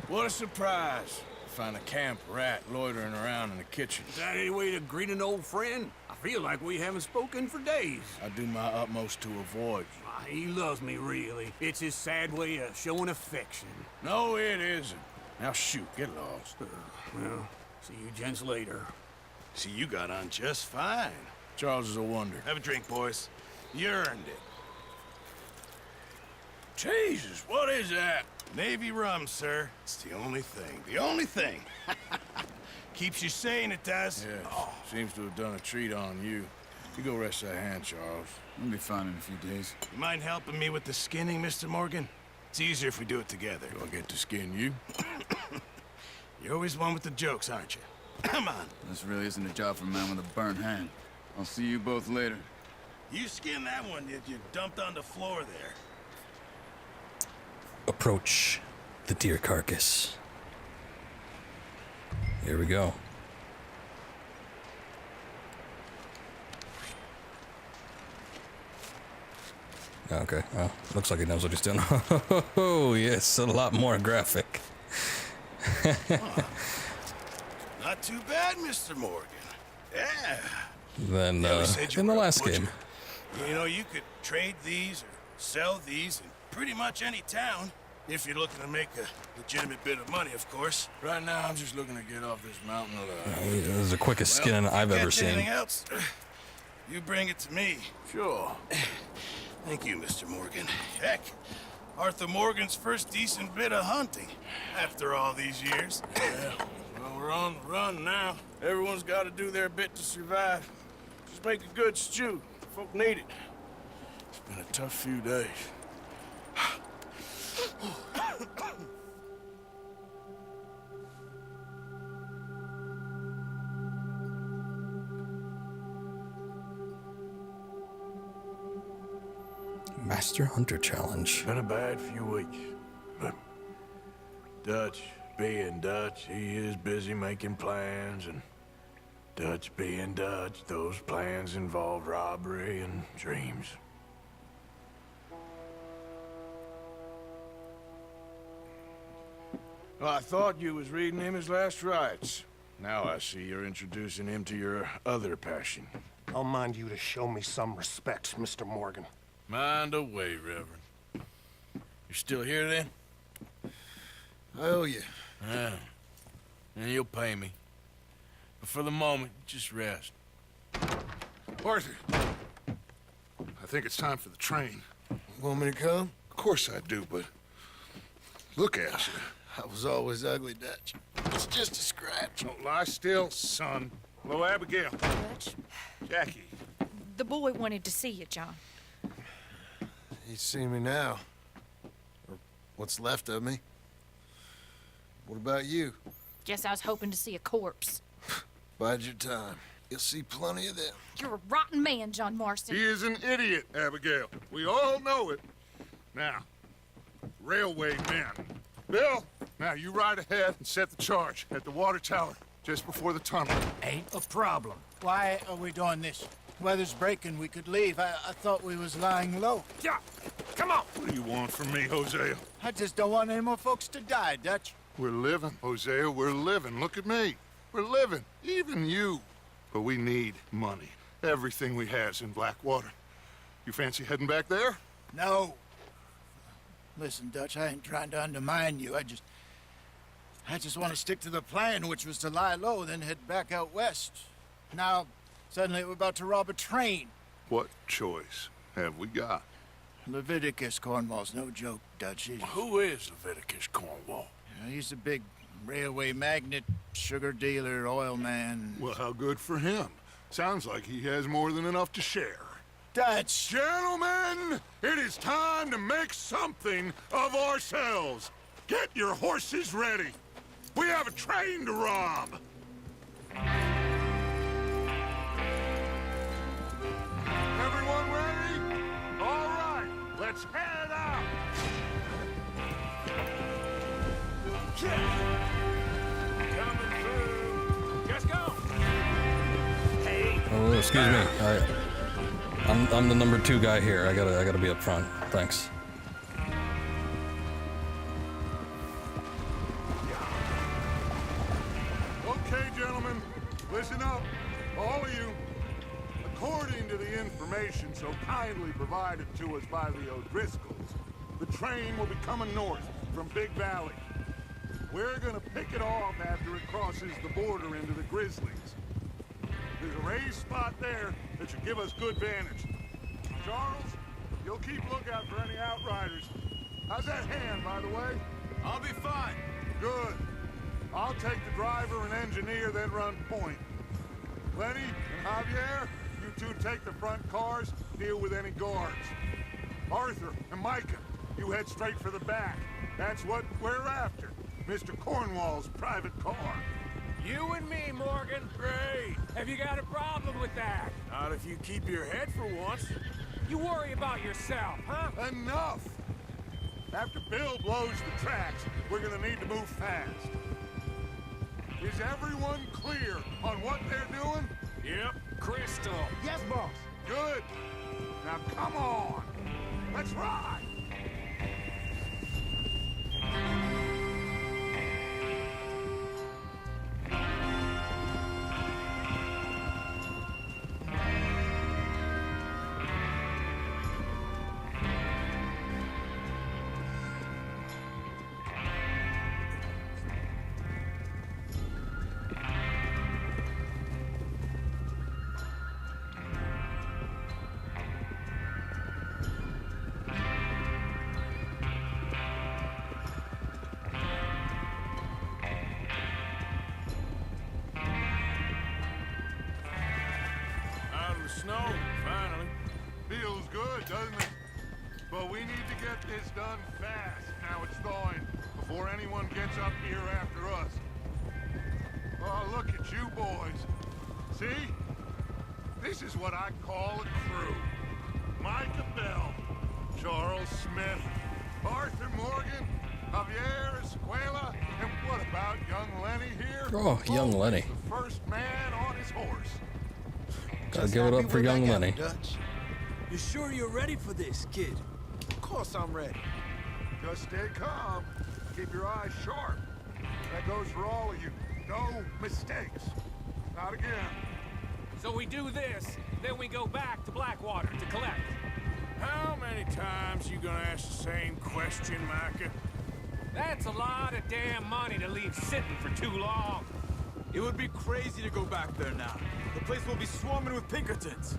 What a surprise. Find a camp rat loitering around in the kitchen. Is that any way to greet an old friend? I feel like we haven't spoken for days. I do my utmost to avoid you. He loves me, really. It's his sad way of showing affection. No, it isn't. Now shoot, get lost. Well, see you gents later. See, you got on just fine. Charles is a wonder. Have a drink, boys. You earned it. Jesus, what is that? Navy rum, sir. It's the only thing. The only thing. Keeps you sane, it does. Yes, seems to have done a treat on you. You go rest that hand, Charles. We'll be fine in a few days. You mind helping me with the skinning, Mr. Morgan? It's easier if we do it together. Do I get to skin you? You're always one with the jokes, aren't you? Come on. This really isn't a job for a man with a burnt hand. I'll see you both later. You skinned that one that you dumped on the floor there. Approach the deer carcass. Here we go. Okay, well, looks like he knows what he's doing. Oh, yes, a lot more graphic. Not too bad, Mr. Morgan. Yeah. Than in the last game. You know, you could trade these or sell these in pretty much any town. If you're looking to make a legitimate bit of money, of course. Right now, I'm just looking to get off this mountain alive. This is the quickest skin I've ever seen. Anything else? You bring it to me. Sure. Thank you, Mr. Morgan. Heck, Arthur Morgan's first decent bit of hunting after all these years. Yeah, well, we're on the run now. Everyone's got to do their bit to survive. Just make a good stew. Folk need it. It's been a tough few days. Master Hunter Challenge. Been a bad few weeks, but Dutch being Dutch, he is busy making plans, and Dutch being Dutch, those plans involve robbery and dreams. Well, I thought you was reading him his last rites. Now I see you're introducing him to your other passion. I'll mind you to show me some respect, Mr. Morgan. Mind away, Reverend. You still here, then? I owe you. Yeah. And you'll pay me. But for the moment, just rest. Arthur, I think it's time for the train. Want me to come? Of course I do, but look at you. I was always ugly, Dutch. It's just a scratch. Don't lie still, son. Hello, Abigail. Dutch, Jackie. the boy wanted to see you, John. He's seen me now. Or what's left of me. What about you? Guess I was hoping to see a corpse. Bide your time. You'll see plenty of them. You're a rotten man, John Marston. He is an idiot, Abigail. We all know it. Now, railway men. Bill, now you ride ahead and set the charge at the water tower just before the tunnel. Ain't a problem. Why are we doing this? Weather's breaking, we could leave. I thought we was lying low. Yeah, come on. What do you want from me, Hosea? I just don't want any more folks to die, Dutch. We're living, Hosea, we're living. Look at me. We're living, even you. But we need money. Everything we has in Blackwater. You fancy heading back there? No. Listen, Dutch, I ain't trying to undermine you. I just want to stick to the plan, which was to lie low, then head back out west. Now, suddenly we're about to rob a train. What choice have we got? Leviticus Cornwall's no joke, Dutch. Who is Leviticus Cornwall? He's a big railway magnate, sugar dealer, oil man. Well, how good for him. Sounds like he has more than enough to share. Dutch! Gentlemen, it is time to make something of ourselves. Get your horses ready. We have a train to rob. Everyone ready? All right, let's head out. Coming through. Just go. Hey. Oh, excuse me. All right. I'm the number 2 guy here. I gotta be up front. Thanks. Okay, gentlemen, listen up, all of you. According to the information so kindly provided to us by the O'Driscolls, the train will be coming north from Big Valley. We're gonna pick it off after it crosses the border into the Grizzlies. There's a raised spot there that should give us good vantage. Charles, you'll keep lookout for any outriders. How's that hand, by the way? I'll be fine. Good. I'll take the driver and engineer, then run point. Lenny and Javier, you two take the front cars, deal with any guards. Arthur and Micah, you head straight for the back. That's what we're after. Mr. Cornwall's private car. You and me, Morgan. Great. Have you got a problem with that? Not if you keep your head for once. You worry about yourself, huh? Enough! After Bill blows the tracks, we're gonna need to move fast. Is everyone clear on what they're doing? Yep. Crystal. Yes, boss. Good. Now come on. Let's ride! Snow, finally. Feels good, doesn't it? But we need to get this done fast. Now it's thawing, before anyone gets up here after us. Oh, look at you boys. See? This is what I call a crew. Micah Bell, Charles Smith, Arthur Morgan, Javier Escuela, and what about young Lenny here? Oh, young Lenny. The first man on his horse. Gotta give it up for young Lenny. You sure you're ready for this, kid? Of course I'm ready. Just stay calm. Keep your eyes sharp. That goes for all of you. No mistakes. Not again. So we do this, then we go back to Blackwater to collect. How many times you gonna ask the same question, Micah? That's a lot of damn money to leave sitting for too long. It would be crazy to go back there now. The place will be swarming with Pinkertons.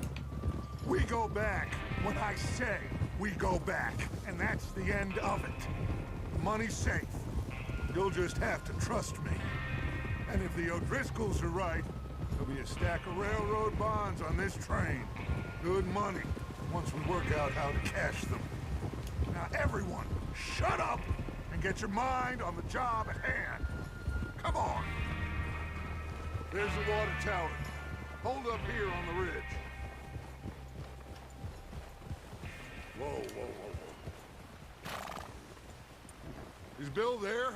We go back when I say we go back, and that's the end of it. The money's safe. You'll just have to trust me. And if the O'Driscolls are right, there'll be a stack of railroad bonds on this train. Good money, once we work out how to cash them. Now everyone, shut up and get your mind on the job at hand. Come on. There's the water tower. Hold up here on the ridge. Whoa, whoa, whoa, whoa. Is Bill there?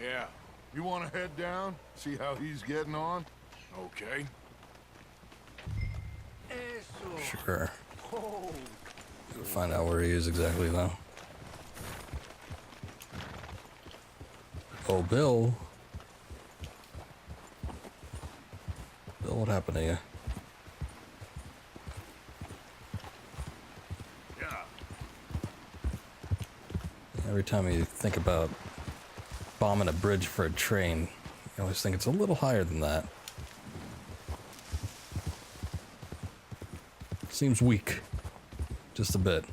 Yeah. You want to head down, see how he's getting on? Okay. Sure. Gotta find out where he is exactly, though. Oh, Bill. Bill, what happened to you? Every time you think about bombing a bridge for a train, you always think it's a little higher than that. Seems weak. Just a bit.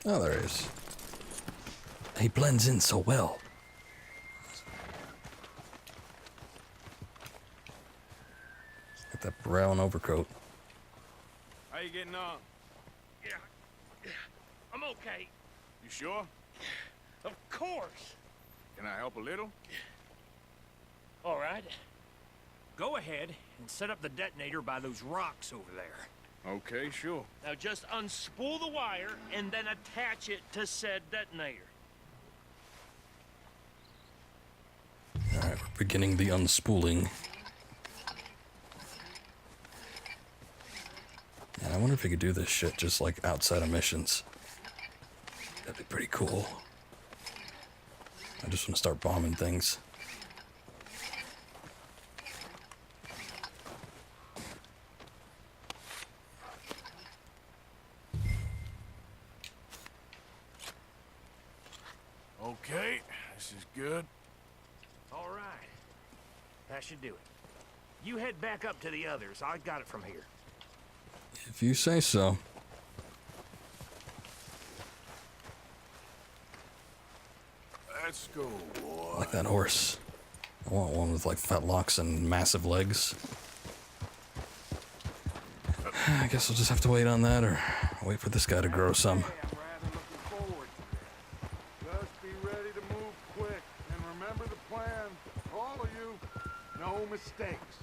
Oh, there he is. He blends in so well. Got that brown overcoat. How you getting on? Yeah, I'm okay. You sure? Of course. Can I help a little? All right. Go ahead and set up the detonator by those rocks over there. Okay, sure. Now just unspool the wire and then attach it to said detonator. Alright, we're beginning the unspooling. And I wonder if you could do this shit just like outside of missions. That'd be pretty cool. I just want to start bombing things. Okay, this is good. All right. That should do it. You head back up to the others. I got it from here. If you say so. Let's go, boy. I like that horse. I want one with like fat locks and massive legs. I guess we'll just have to wait on that or wait for this guy to grow some. I'm rather looking forward to it. Just be ready to move quick, and remember the plan. All of you, no mistakes.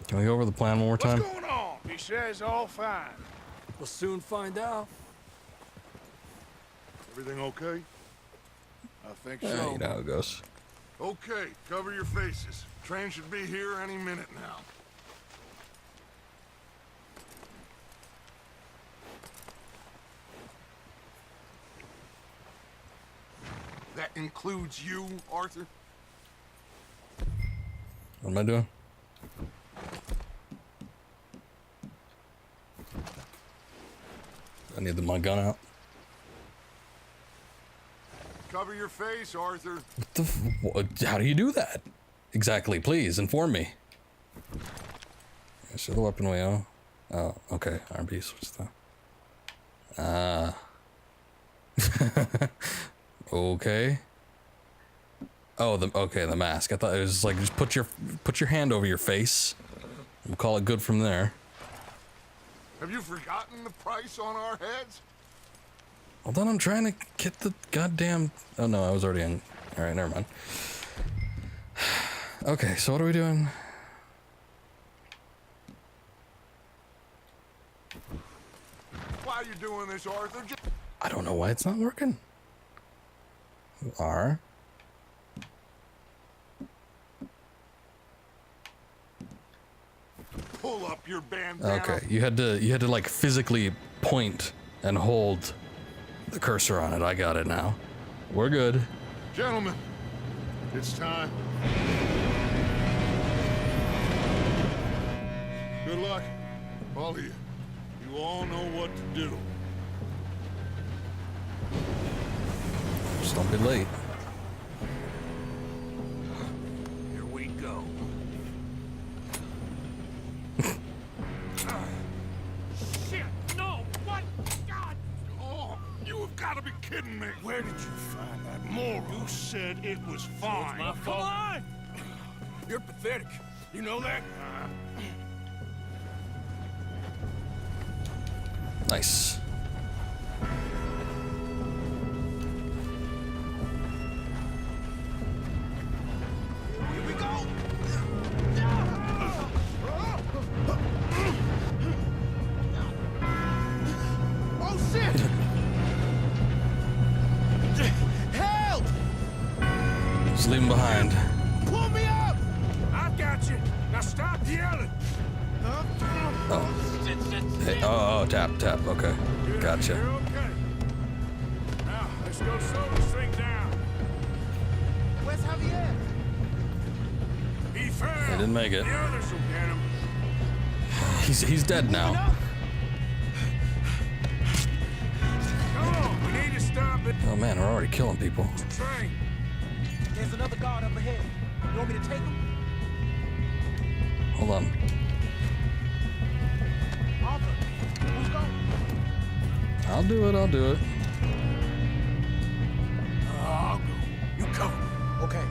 Can we go over the plan one more time? What's going on? He says all fine. We'll soon find out. Everything okay? I think Yeah, so. you know how it goes. Okay, cover your faces. Train should be here any minute now. That includes you, Arthur? What am I doing? I need my gun out. Cover your face, Arthur. How do you do that? Exactly, please inform me. Show the weapon we owe. Oh, okay. RB switch that. Okay. Oh, the mask. I thought it was like just put your hand over your face. We'll call it good from there. Have you forgotten the price on our heads? Hold on, I'm trying to get the goddamn... Oh no, I was already in. Alright, never mind. Okay, so what are we doing? Why are you doing this, Arthur? I don't know why it's not working. R. Pull up your bandana. Okay, you had to like physically point and hold the cursor on it. I got it now. We're good. Gentlemen, it's time. Good luck, all of you. You all know what to do. Just don't be late. Here we go. Shit! No! What? God! Oh, you have got to be kidding me! Where did you find that moron? You said it was fine. It's my fault. Come on! You're pathetic. You know that? Nice. Here we go! Oh shit! Help! Just leave him behind. Pull me up! I've got you. Now stop yelling. Oh. Hey, oh, tap. Okay. Gotcha. You're okay. Now, let's go slow this thing down. Where's Javier? Be fair. I didn't make it. The others will get him. He's dead now. Come on, we need to stop it. Oh man, we're already killing people. Train. There's another guard up ahead. You want me to take him? Hold on. Arthur, who's going? I'll do it. I'll go. You cover. Okay.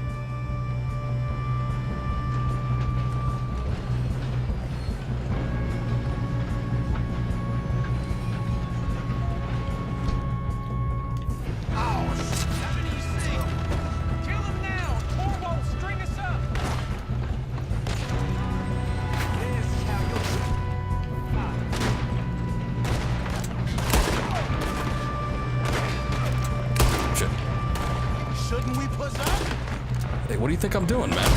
Shit. Shouldn't we push up? Hey, what do you think I'm doing, man?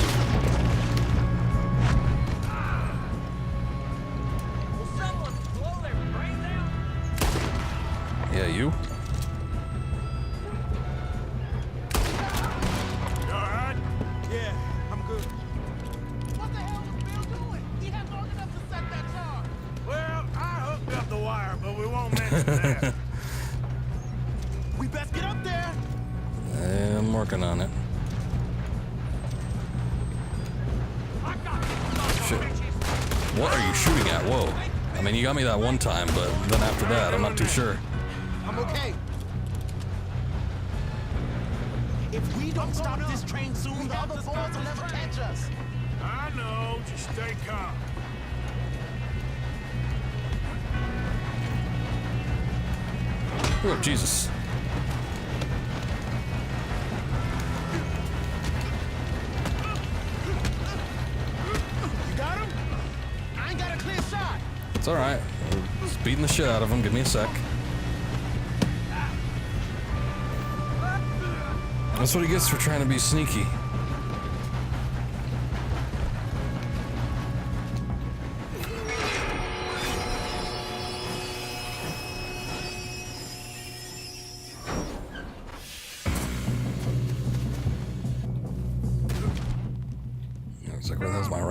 Yeah, you? You alright? Yeah, I'm good. What the hell was Bill doing? He had long enough to set that charge. Well, I hooked up the wire, but we won't mention that. We best get up there. I'm working on it. Shit. What are you shooting at? Whoa. I mean, you got me that one time, but then after that, I'm not too sure. I'm okay. If we don't stop this train soon, the other boys will never catch us. I know. Just stay calm. Oh, Jesus. You got him? I ain't got a clear shot. It's alright. Just beating the shit out of him. Give me a sec. That's what he gets for trying to be sneaky.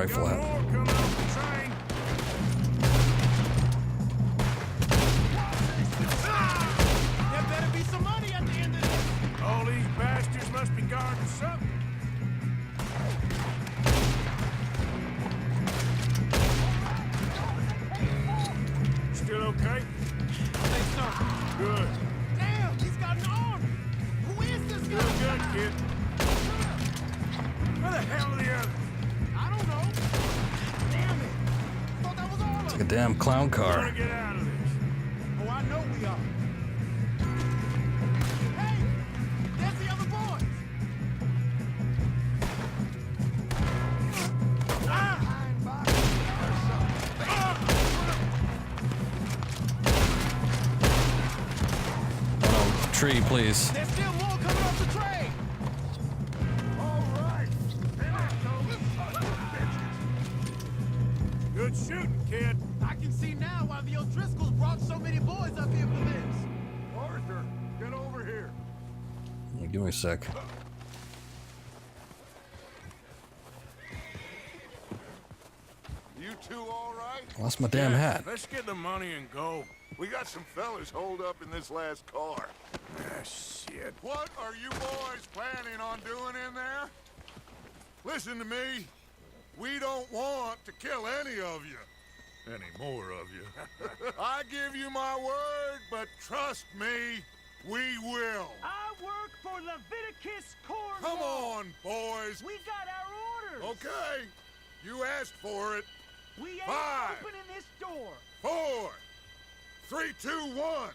rifle at? There better be some money at the end of this. All these bastards must be guarding something. Still okay? I think so. Good. Damn, he's got an arm. Who is this guy? Still good, kid. Where the hell are the others? I don't know. Damn it. Thought that was all of It's like a damn clown car. Gotta get out of this. Oh, I know we are. Hey, there's the other boys. Oh no, tree, please. There's still more coming off the train. All right. Good shooting, kid. I can see now why the O'Driscolls brought so many boys up here for this. Arthur, get over here. Yeah, give me a sec. You two all right? Lost my damn hat. Let's get the money and go. We got some fellas holed up in this last car. Ah, shit. What are you boys planning on doing in there? Listen to me. We don't want to kill any of you. Any more of you. I give you my word, but trust me, we will. I work for Leviticus Corps. Come on, boys. We got our orders. Okay. You asked for it. We ain't 5, opening this door. 4, 3, 2, 1.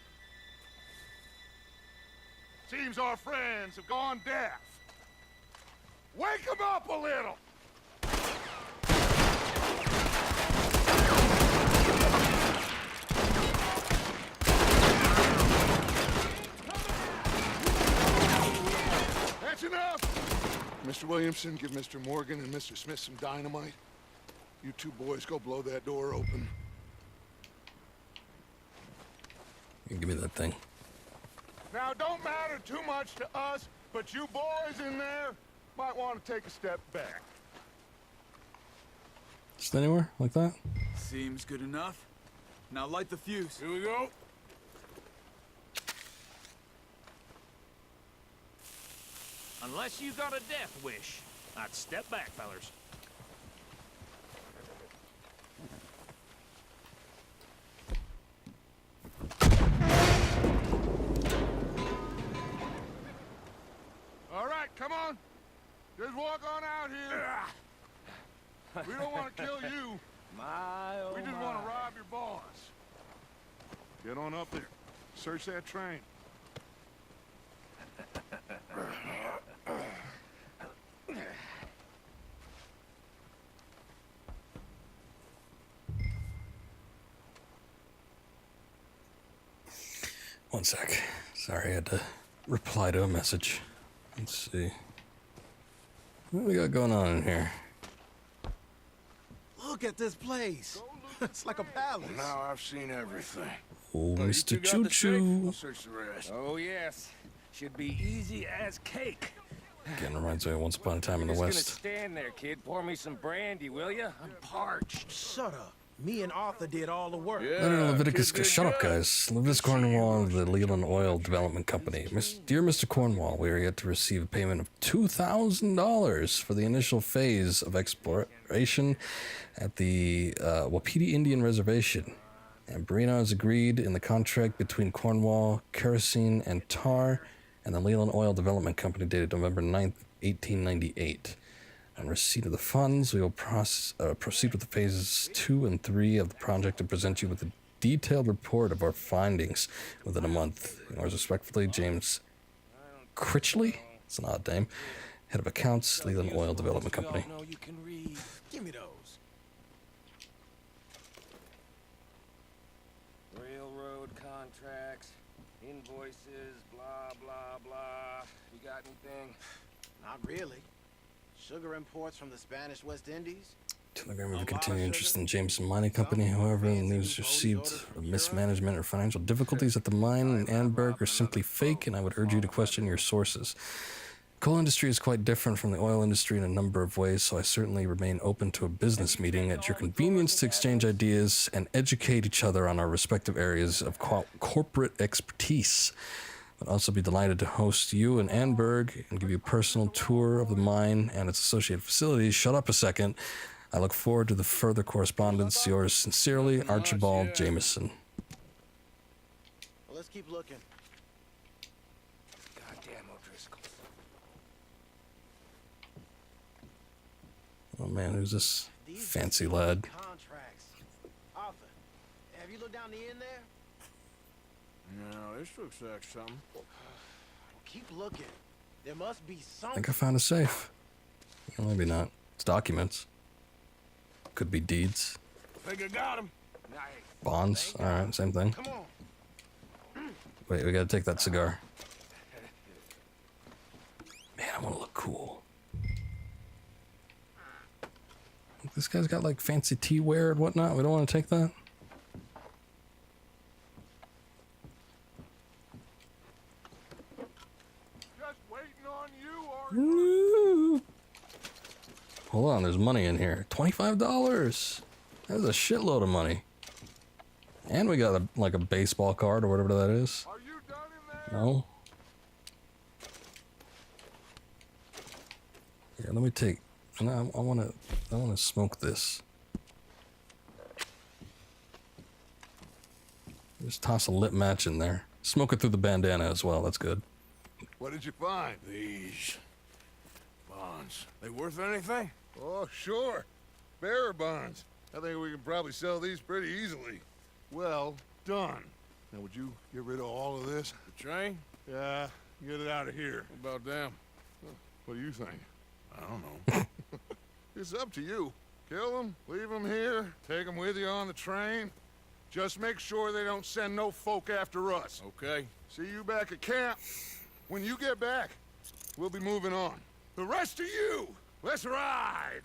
Seems our friends have gone deaf. Wake them up a little. That's enough. Mr. Williamson, give Mr. Morgan and Mr. Smith some dynamite. You two boys go blow that door open. Give me that thing. Now, it don't matter too much to us, but you boys in there might want to take a step back. Just anywhere like that? Seems good enough. Now light the fuse. Here we go. Unless you got a death wish, I'd step back, fellers. All right, come on. Just walk on out here. We don't want to kill you. We just want to rob your boss. Get on up there. Search that train. One sec. Sorry, I had to reply to a message. Let's see. What do we got going on in here? Look at this place. It's like a palace. Now I've seen everything. Oh, Mr. Choo Choo. We'll search the rest. Oh, yes. Should be easy as cake. Again, reminds me of Once Upon a Time in the Just West. gonna stand there, kid. Pour me some brandy, will you? I'm parched. Shut up. Me and Arthur did all the work. No, Leviticus, shut up, guys. Leviticus Cornwall of the Leland Oil Development Company. Dear Mr. Cornwall, we are yet to receive a payment of $2,000 for the initial phase of exploration at the Wapiti Indian Reservation. And Barino has agreed in the contract between Cornwall, Kerosene, and Tar and the Leland Oil Development Company dated November 9th, 1898. On receipt of the funds, we will proceed with the phases 2 and 3 of the project and present you with a detailed report of our findings within a month. Yours respectfully, James Critchley. It's an odd name. Head of Accounts, Leland Oil Development Company. No, you can read. Give me those. Railroad contracts, invoices, blah, blah, blah. You got anything? Not really. Sugar imports from the Spanish West Indies. Telegram of a continued interest in Jameson Mining Company. However, the news received of mismanagement or financial difficulties at the mine in Annenberg are simply fake, and I would urge you to question your sources. Coal industry is quite different from the oil industry in a number of ways, so I certainly remain open to a business meeting at your convenience to exchange ideas and educate each other on our respective areas of corporate expertise. I'd also be delighted to host you in Annberg and give you a personal tour of the mine and its associated facilities. Shut up a second. I look forward to the further correspondence. Yours sincerely, Archibald Jameson. Well, let's keep looking. Goddamn O'Driscolls. Oh man, who's this fancy lad? Contracts. Arthur, have you looked down the end there? No, this looks like something. Keep looking. There must be I something. think I found a safe. Well, maybe not. It's documents. Could be deeds. Think I got him. Bonds. Alright, same thing. Come on. Wait, we gotta take that cigar. Man, I wanna look cool. This guy's got like fancy tea wear and whatnot. We don't want to take that. Just waiting on you, or Woo. Hold on, there's money in here. $25. That's a shitload of money. And we got like a baseball card or whatever that is. are you done in there? No. Here, let me take. I wanna smoke this. Just toss a lit match in there. Smoke it through the bandana as well. That's good. What did you find? These bonds. They worth anything? Oh, sure. Bearer bonds. I think we can probably sell these pretty easily. Well done. Now, would you get rid of all of this? The train? Yeah, get it out of here. What about them? What do you think? I don't know. It's up to you. Kill them, leave them here, take them with you on the train. Just make sure they don't send no folk after us. Okay. See you back at camp. When you get back, we'll be moving on. The rest of you, let's ride.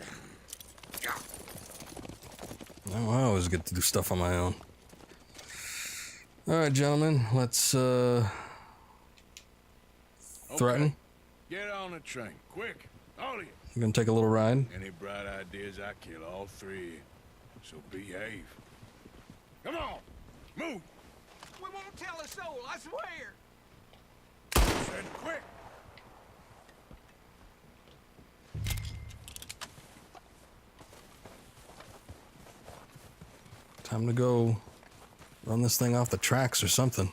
Oh, I always get to do stuff on my own. All right, gentlemen, let's threaten. Get on the train, quick, all of you. You gonna take a little ride? Any bright ideas, I kill all three. So behave. Come on, move. We won't tell a soul, I swear. Said quick. Time to go run this thing off the tracks or something.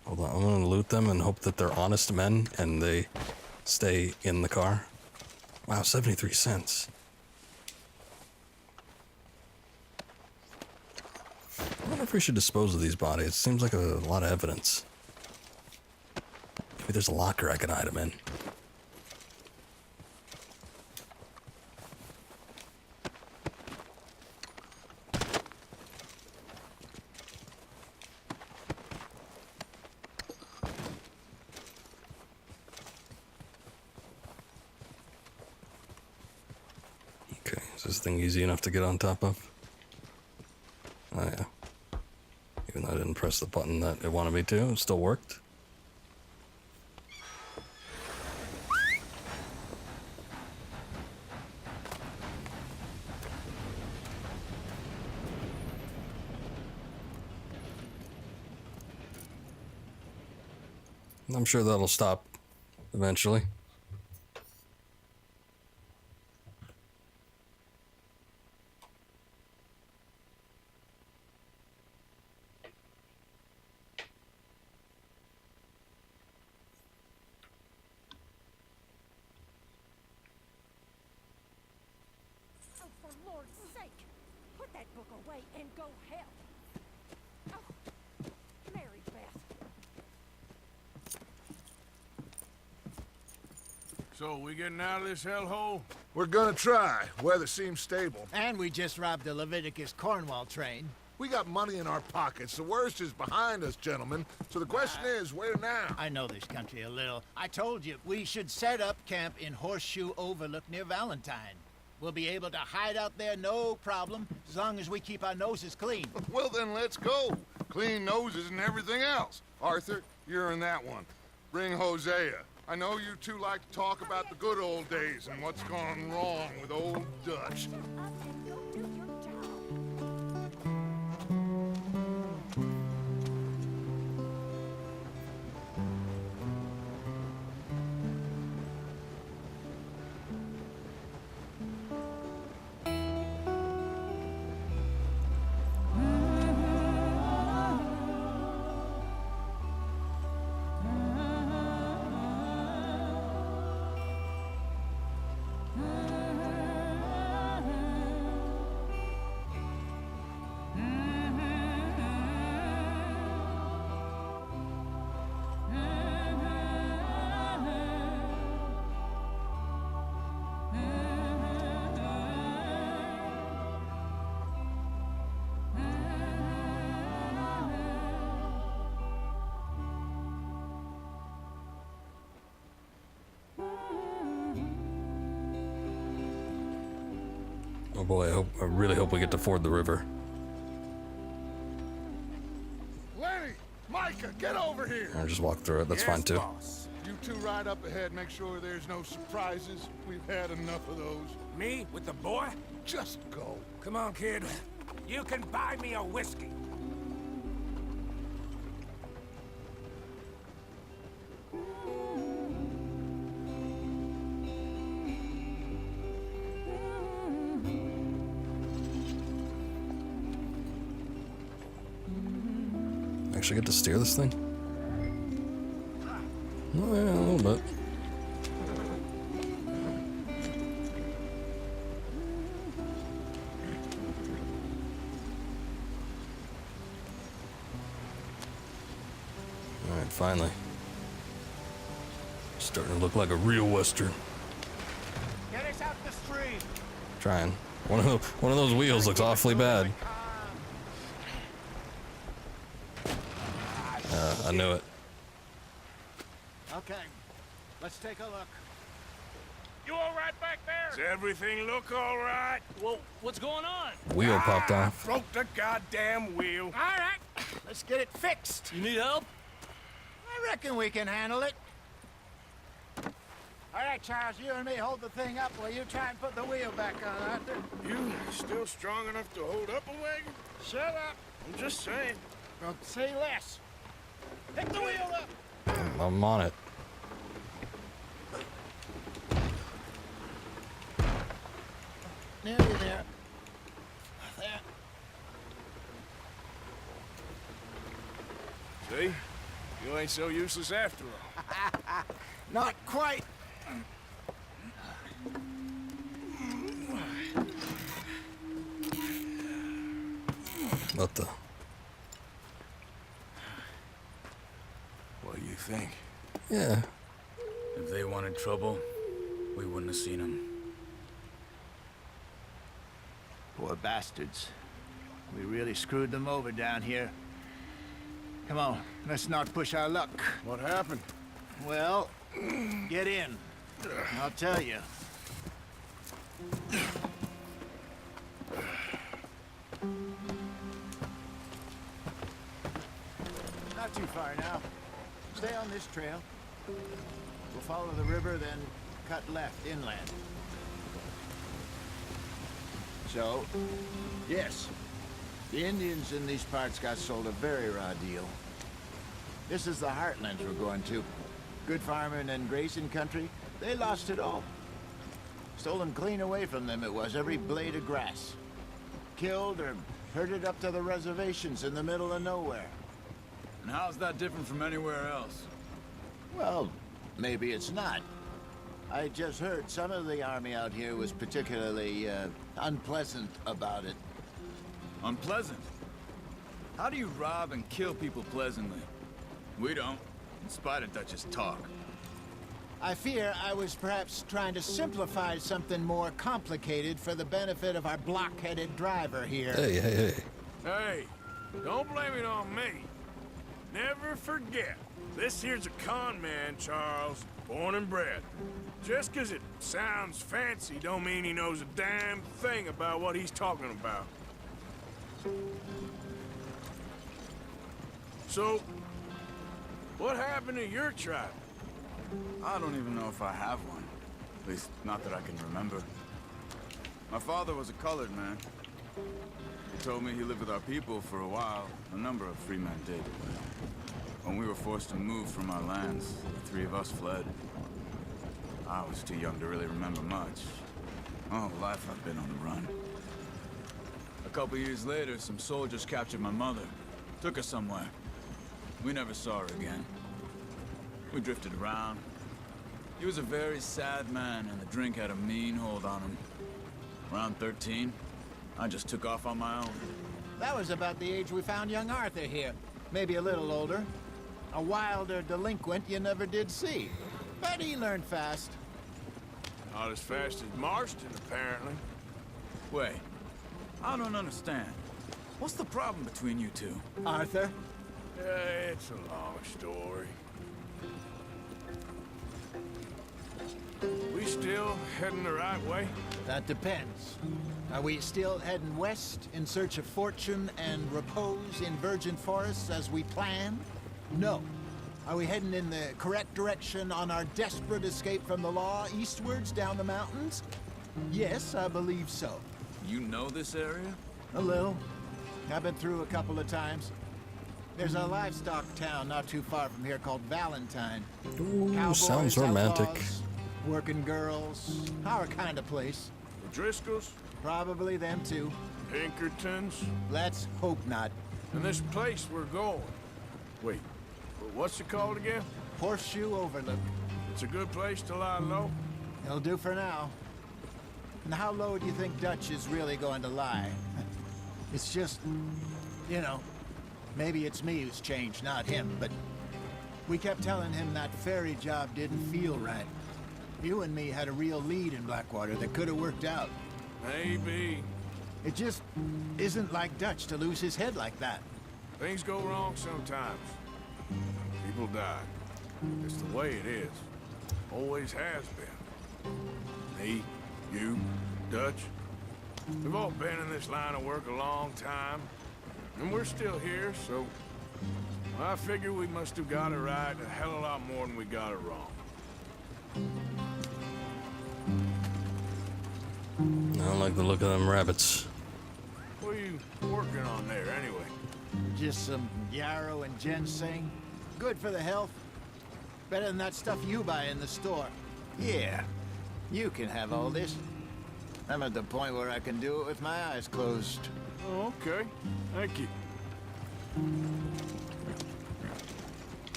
Hold on, I'm gonna loot them and hope that they're honest men and they stay in the car. Wow, 73 cents. I wonder if we should dispose of these bodies. It seems like a lot of evidence. Maybe there's a locker I can hide them in. Okay, is this thing easy enough to get on top of? Oh yeah. Even though I didn't press the button that it wanted me to, it still worked. I'm sure that'll stop eventually. Oh, for Lord's sake, put that book away and go help. Oh, Mary Beth. So, we getting out of this hellhole? We're gonna try. Weather seems stable. And we just robbed the Leviticus Cornwall train. We got money in our pockets. The worst is behind us, gentlemen. So the question is, where now? I know this country a little. I told you, we should set up camp in Horseshoe Overlook near Valentine. We'll be able to hide out there, no problem, as long as we keep our noses clean. Well, then let's go. clean noses and everything else. Arthur, you're in that one. Bring Hosea. I know you two like to talk about the good old days and what's gone wrong with old Dutch. Oh boy, I really hope we get to ford the river. Lenny! Micah, get over here! Or just walk through it, that's fine too. Boss. You two ride up ahead, make sure there's no surprises. We've had enough of those. Me? With the boy? Just go. Come on, kid. You can buy me a whiskey. Actually get to steer this thing? Oh, yeah, a little bit. Alright, finally. Starting to look like a real Western. Get us out the stream. Trying. One of those wheels looks awfully bad. I knew it. Okay, let's take a look. You all right back there? Does everything look all right? Well, what's going on? Wheel popped off. Broke the goddamn wheel. All right, let's get it fixed. You need help? I reckon we can handle it. All right, Charles, you and me hold the thing up while you try and put the wheel back on, Arthur. You still strong enough to hold up a wagon? Shut up. I'm just saying. Don't say less. Pick the wheel up. I'm on it. Nearly there. There. See? You ain't so useless after all. Not quite. What the? What do you think? Yeah. If they wanted trouble, we wouldn't have seen them. Poor bastards. We really screwed them over down here. Come on, let's not push our luck. What happened? Well, get in. I'll tell you. Not too far now. Stay on this trail. We'll follow the river, then cut left inland. So, yes, the Indians in these parts got sold a very raw deal. This is the heartlands we're going to. Good farming and grazing country, they lost it all. Stolen clean away from them it was, every blade of grass. Killed or herded up to the reservations in the middle of nowhere. And how's that different from anywhere else? Well, maybe it's not. I just heard some of the army out here was particularly, unpleasant about it. Unpleasant? How do you rob and kill people pleasantly? We don't, in spite of Dutch's talk. I fear I was perhaps trying to simplify something more complicated for the benefit of our block-headed driver here. Hey. Hey, don't blame it on me. Never forget, this here's a con man, Charles, born and bred. Just 'cause it sounds fancy don't mean he knows a damn thing about what he's talking about. So, what happened to your tribe? I don't even know if I have one. At least, not that I can remember. My father was a colored man. He told me he lived with our people for a while. A number of free men did. When we were forced to move from our lands, the three of us fled. I was too young to really remember much. My whole life I've been on the run. A couple years later, some soldiers captured my mother. Took her somewhere. We never saw her again. We drifted around. He was a very sad man, and the drink had a mean hold on him. Around 13, I just took off on my own. That was about the age we found young Arthur here. Maybe a little older. A wilder delinquent you never did see. But he learned fast. Not as fast as Marston, apparently. Wait, I don't understand. What's the problem between you two? Arthur? It's a long story. We still heading the right way? That depends. Are we still heading west in search of fortune and repose in virgin forests as we planned? No. Are we heading in the correct direction on our desperate escape from the law eastwards down the mountains? Yes, I believe so. You know this area? A little. I've been through a couple of times. There's a livestock town not too far from here called Valentine. Ooh, Cowboys, sounds romantic. outlaws, working girls, our kind of place. The Driscolls? Probably them too. Pinkertons? Let's hope not. And this place we're going. Wait, what's it called again? Horseshoe Overlook. It's a good place to lie low? It'll do for now. And how low do you think Dutch is really going to lie? It's just, you know, maybe it's me who's changed, not him, but we kept telling him that ferry job didn't feel right. You and me had a real lead in Blackwater that could have worked out. Maybe. It just isn't like Dutch to lose his head like that. Things go wrong sometimes. People die. It's the way it is. Always has been. Me, you, Dutch. We've all been in this line of work a long time. And we're still here, so... I figure we must have got it right a hell of a lot more than we got it wrong. I don't like the look of them rabbits. What are you working on there, anyway? Just some yarrow and ginseng. Good for the health. Better than that stuff you buy in the store. Yeah, you can have all this. I'm at the point where I can do it with my eyes closed. Oh, okay. Thank you.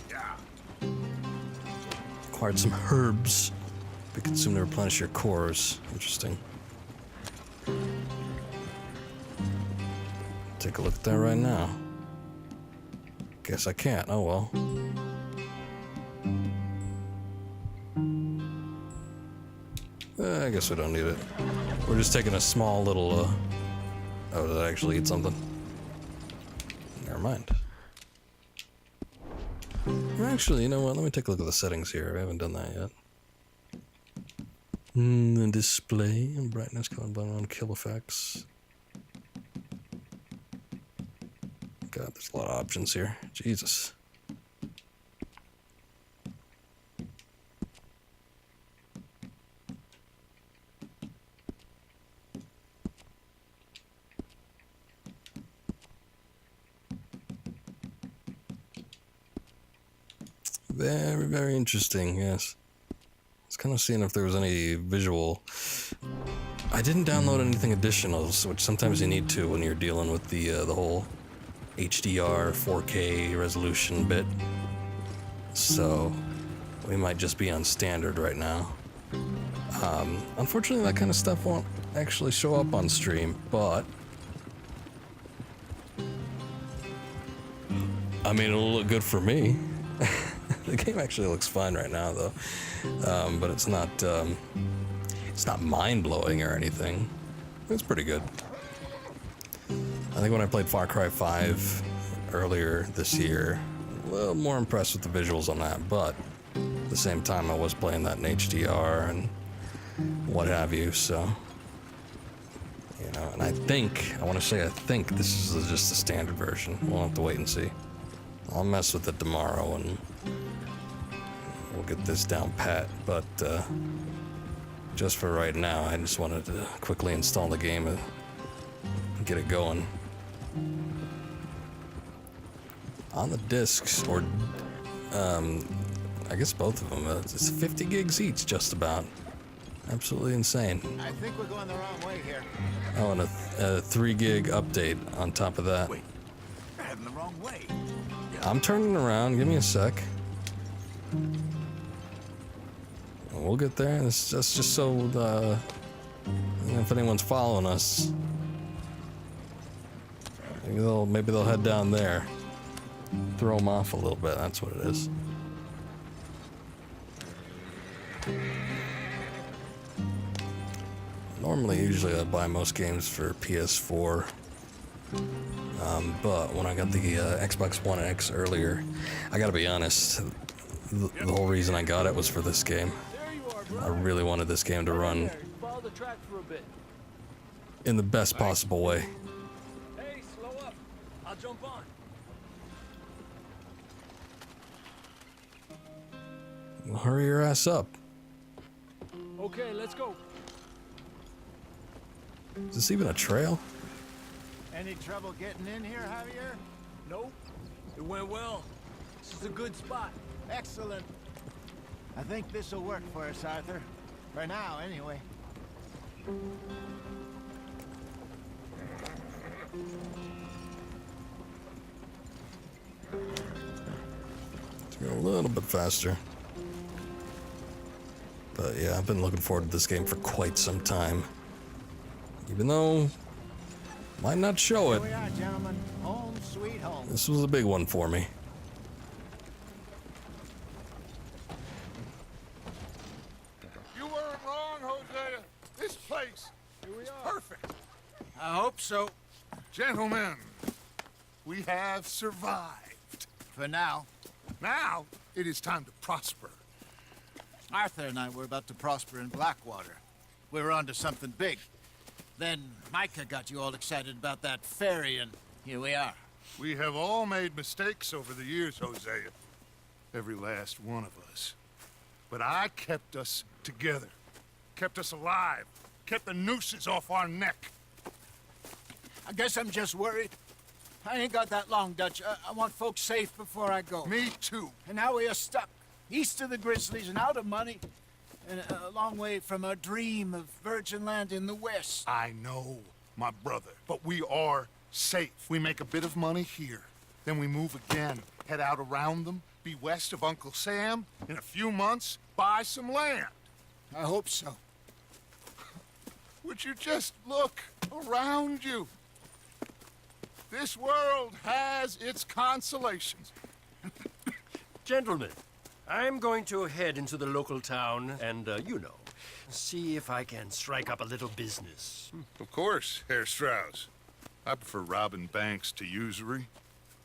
Yeah. Acquired some herbs. Be consumed to replenish your cores. Interesting. Take a look at that right now. Guess I can't. Oh well. I guess we don't need it. We're just taking a small little, Oh, did I actually eat something? Never mind. Actually, you know what? Let me take a look at the settings here. I haven't done that yet. The display and brightness, color, blend, kill effects. God, there's a lot of options here. Jesus. Very, very interesting, yes. I was kind of seeing if there was any visual. I didn't download anything additional, which sometimes you need to when you're dealing with the whole HDR 4K resolution bit. So we might just be on standard right now. Unfortunately, that kind of stuff won't actually show up on stream, but I mean, it'll look good for me. The game actually looks fine right now, though, but it's not mind-blowing or anything. It's pretty good. I think when I played Far Cry 5 earlier this year, a little more impressed with the visuals on that, but at the same time I was playing that in HDR and what have you, so, you know, and I think this is just the standard version. We'll have to wait and see. I'll mess with it tomorrow and we'll get this down pat, but just for right now, I just wanted to quickly install the game and get it going. On the discs, or I guess both of them, it's 50 gigs each, just about. Absolutely insane. I think we're going the wrong way here. Oh, and a 3 gig update on top of that. Wait, you're heading the wrong way. I'm turning around, give me a sec. We'll get there. That's just so you know, if anyone's following us, maybe they'll head down there. Throw them off a little bit. That's what it is. Usually I buy most games for PS4. But when I got the Xbox One X earlier, I gotta be honest, the whole reason I got it was for this game. I really wanted this game to run Follow the track for a bit. in the best possible way. Hey, slow up. I'll jump on. Well, hurry your ass up. Okay, let's go. Is this even a trail? Any trouble getting in here, Javier? Nope. It went well. This is a good spot. Excellent. I think this will work for us, Arthur. For now, anyway. Let's go a little bit faster. But yeah, I've been looking forward to this game for quite some time. Even though might not show it. Here we are, gentlemen. Home sweet home. This was a big one for me. You weren't wrong, Hosea. This place is perfect. I hope so. Gentlemen, we have survived. For now. Now, it is time to prosper. Arthur and I were about to prosper in Blackwater. We were onto something big. Then Micah got you all excited about that ferry, and here we are. We have all made mistakes over the years, Hosea. Every last one of us. But I kept us together. Kept us alive. Kept the nooses off our neck. I guess I'm just worried. I ain't got that long, Dutch. I want folks safe before I go. Me too. And now we are stuck. East of the Grizzlies and out of money. And a long way from our dream of virgin land in the west. I know, my brother. But we are safe. We make a bit of money here. Then we move again. Head out around them. Be west of Uncle Sam. In a few months, buy some land. I hope so. Would you just look around you? This world has its consolations. Gentlemen, I'm going to head into the local town and, you know, see if I can strike up a little business. Of course, Herr Strauss. I prefer robbing banks to usury.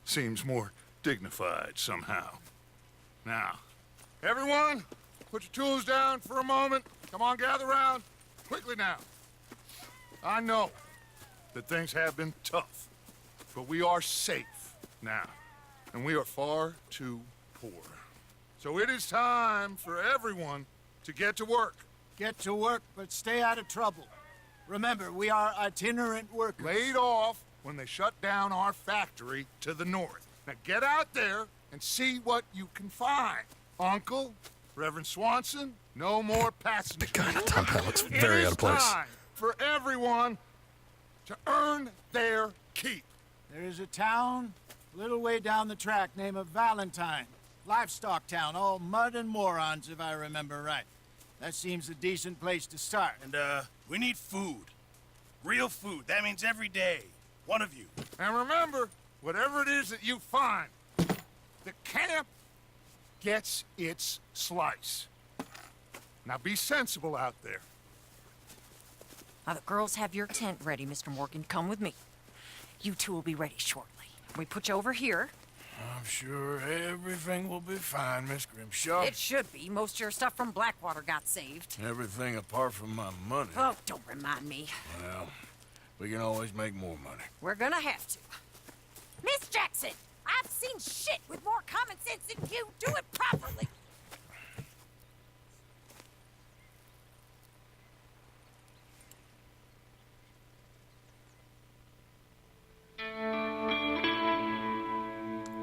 Seems more dignified somehow. Now, everyone, put your tools down for a moment. Come on, gather round. Quickly now. I know that things have been tough, but we are safe now, and we are far too poor. So it is time for everyone to get to work. Get to work, but stay out of trouble. Remember, we are itinerant workers. Laid off when they shut down our factory to the north. Now get out there and see what you can find. Uncle, Reverend Swanson, no more passengers. God, Tom, that looks very out of place. It is time for everyone to earn their keep. There is a town a little way down the track named Valentine. Livestock town, all mud and morons, if I remember right. That seems a decent place to start. And, we need food. Real food. That means every day. One of you. And remember, whatever it is that you find, the camp gets its slice. Now be sensible out there. Now, the girls have your tent ready, Mr. Morgan. Come with me. You two will be ready shortly. We put you over here. I'm sure everything will be fine, Miss Grimshaw. It should be. Most of your stuff from Blackwater got saved. Everything apart from my money. Oh, don't remind me. Well, we can always make more money. We're gonna have to. Miss Jackson! I've seen shit with more common sense than you. Do it properly.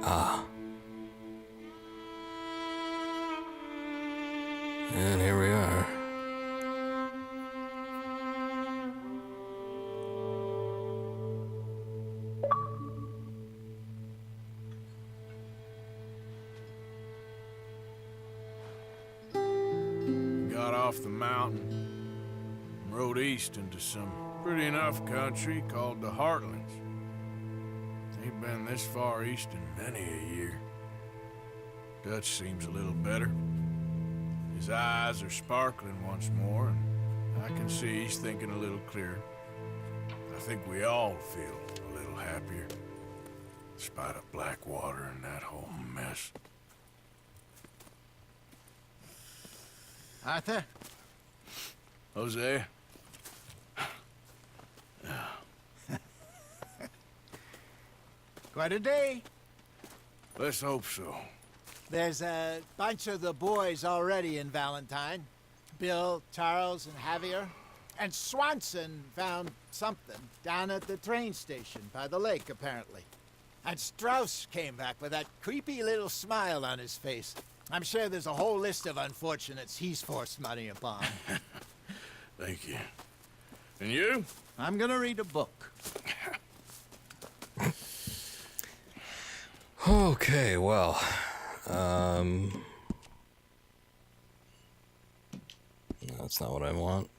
Ah. And here we are. Got off the mountain and rode east into some pretty enough country called the Heartlands. Ain't been this far east in many a year. Dutch seems a little better. His eyes are sparkling once more, and I can see he's thinking a little clearer. I think we all feel a little happier, despite of Blackwater and that whole mess. Arthur? Jose? Quite a day. Let's hope so. There's a bunch of the boys already in Valentine. Bill, Charles, and Javier. And Swanson found something down at the train station by the lake, apparently. And Strauss came back with that creepy little smile on his face. I'm sure there's a whole list of unfortunates he's forced money upon. Thank you. And you? I'm gonna read a book. Okay, well, that's not what I want.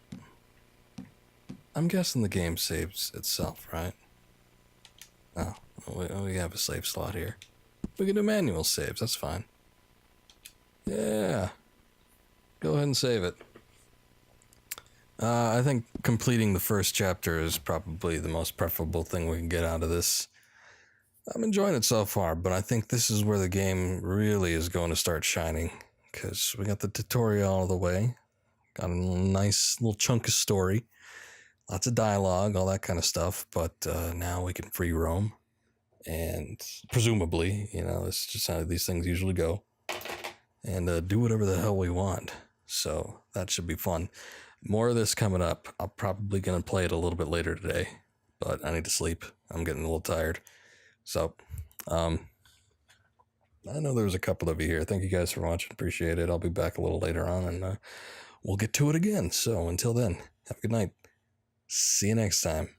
I'm guessing the game saves itself, right? Oh, we have a save slot here. We can do manual saves, that's fine. Yeah. Go ahead and save it. I think completing the first chapter is probably the most preferable thing we can get out of this. I'm enjoying it so far, but I think this is where the game really is going to start shining. Because we got the tutorial all the way. Got a nice little chunk of story. Lots of dialogue, all that kind of stuff. But now we can free roam. And presumably, this is just how these things usually go. And do whatever the hell we want. So that should be fun. More of this coming up. I'm probably going to play it a little bit later today. But I need to sleep. I'm getting a little tired. So, I know there's a couple of you here. Thank you guys for watching. Appreciate it. I'll be back a little later on and we'll get to it again. So until then, have a good night. See you next time.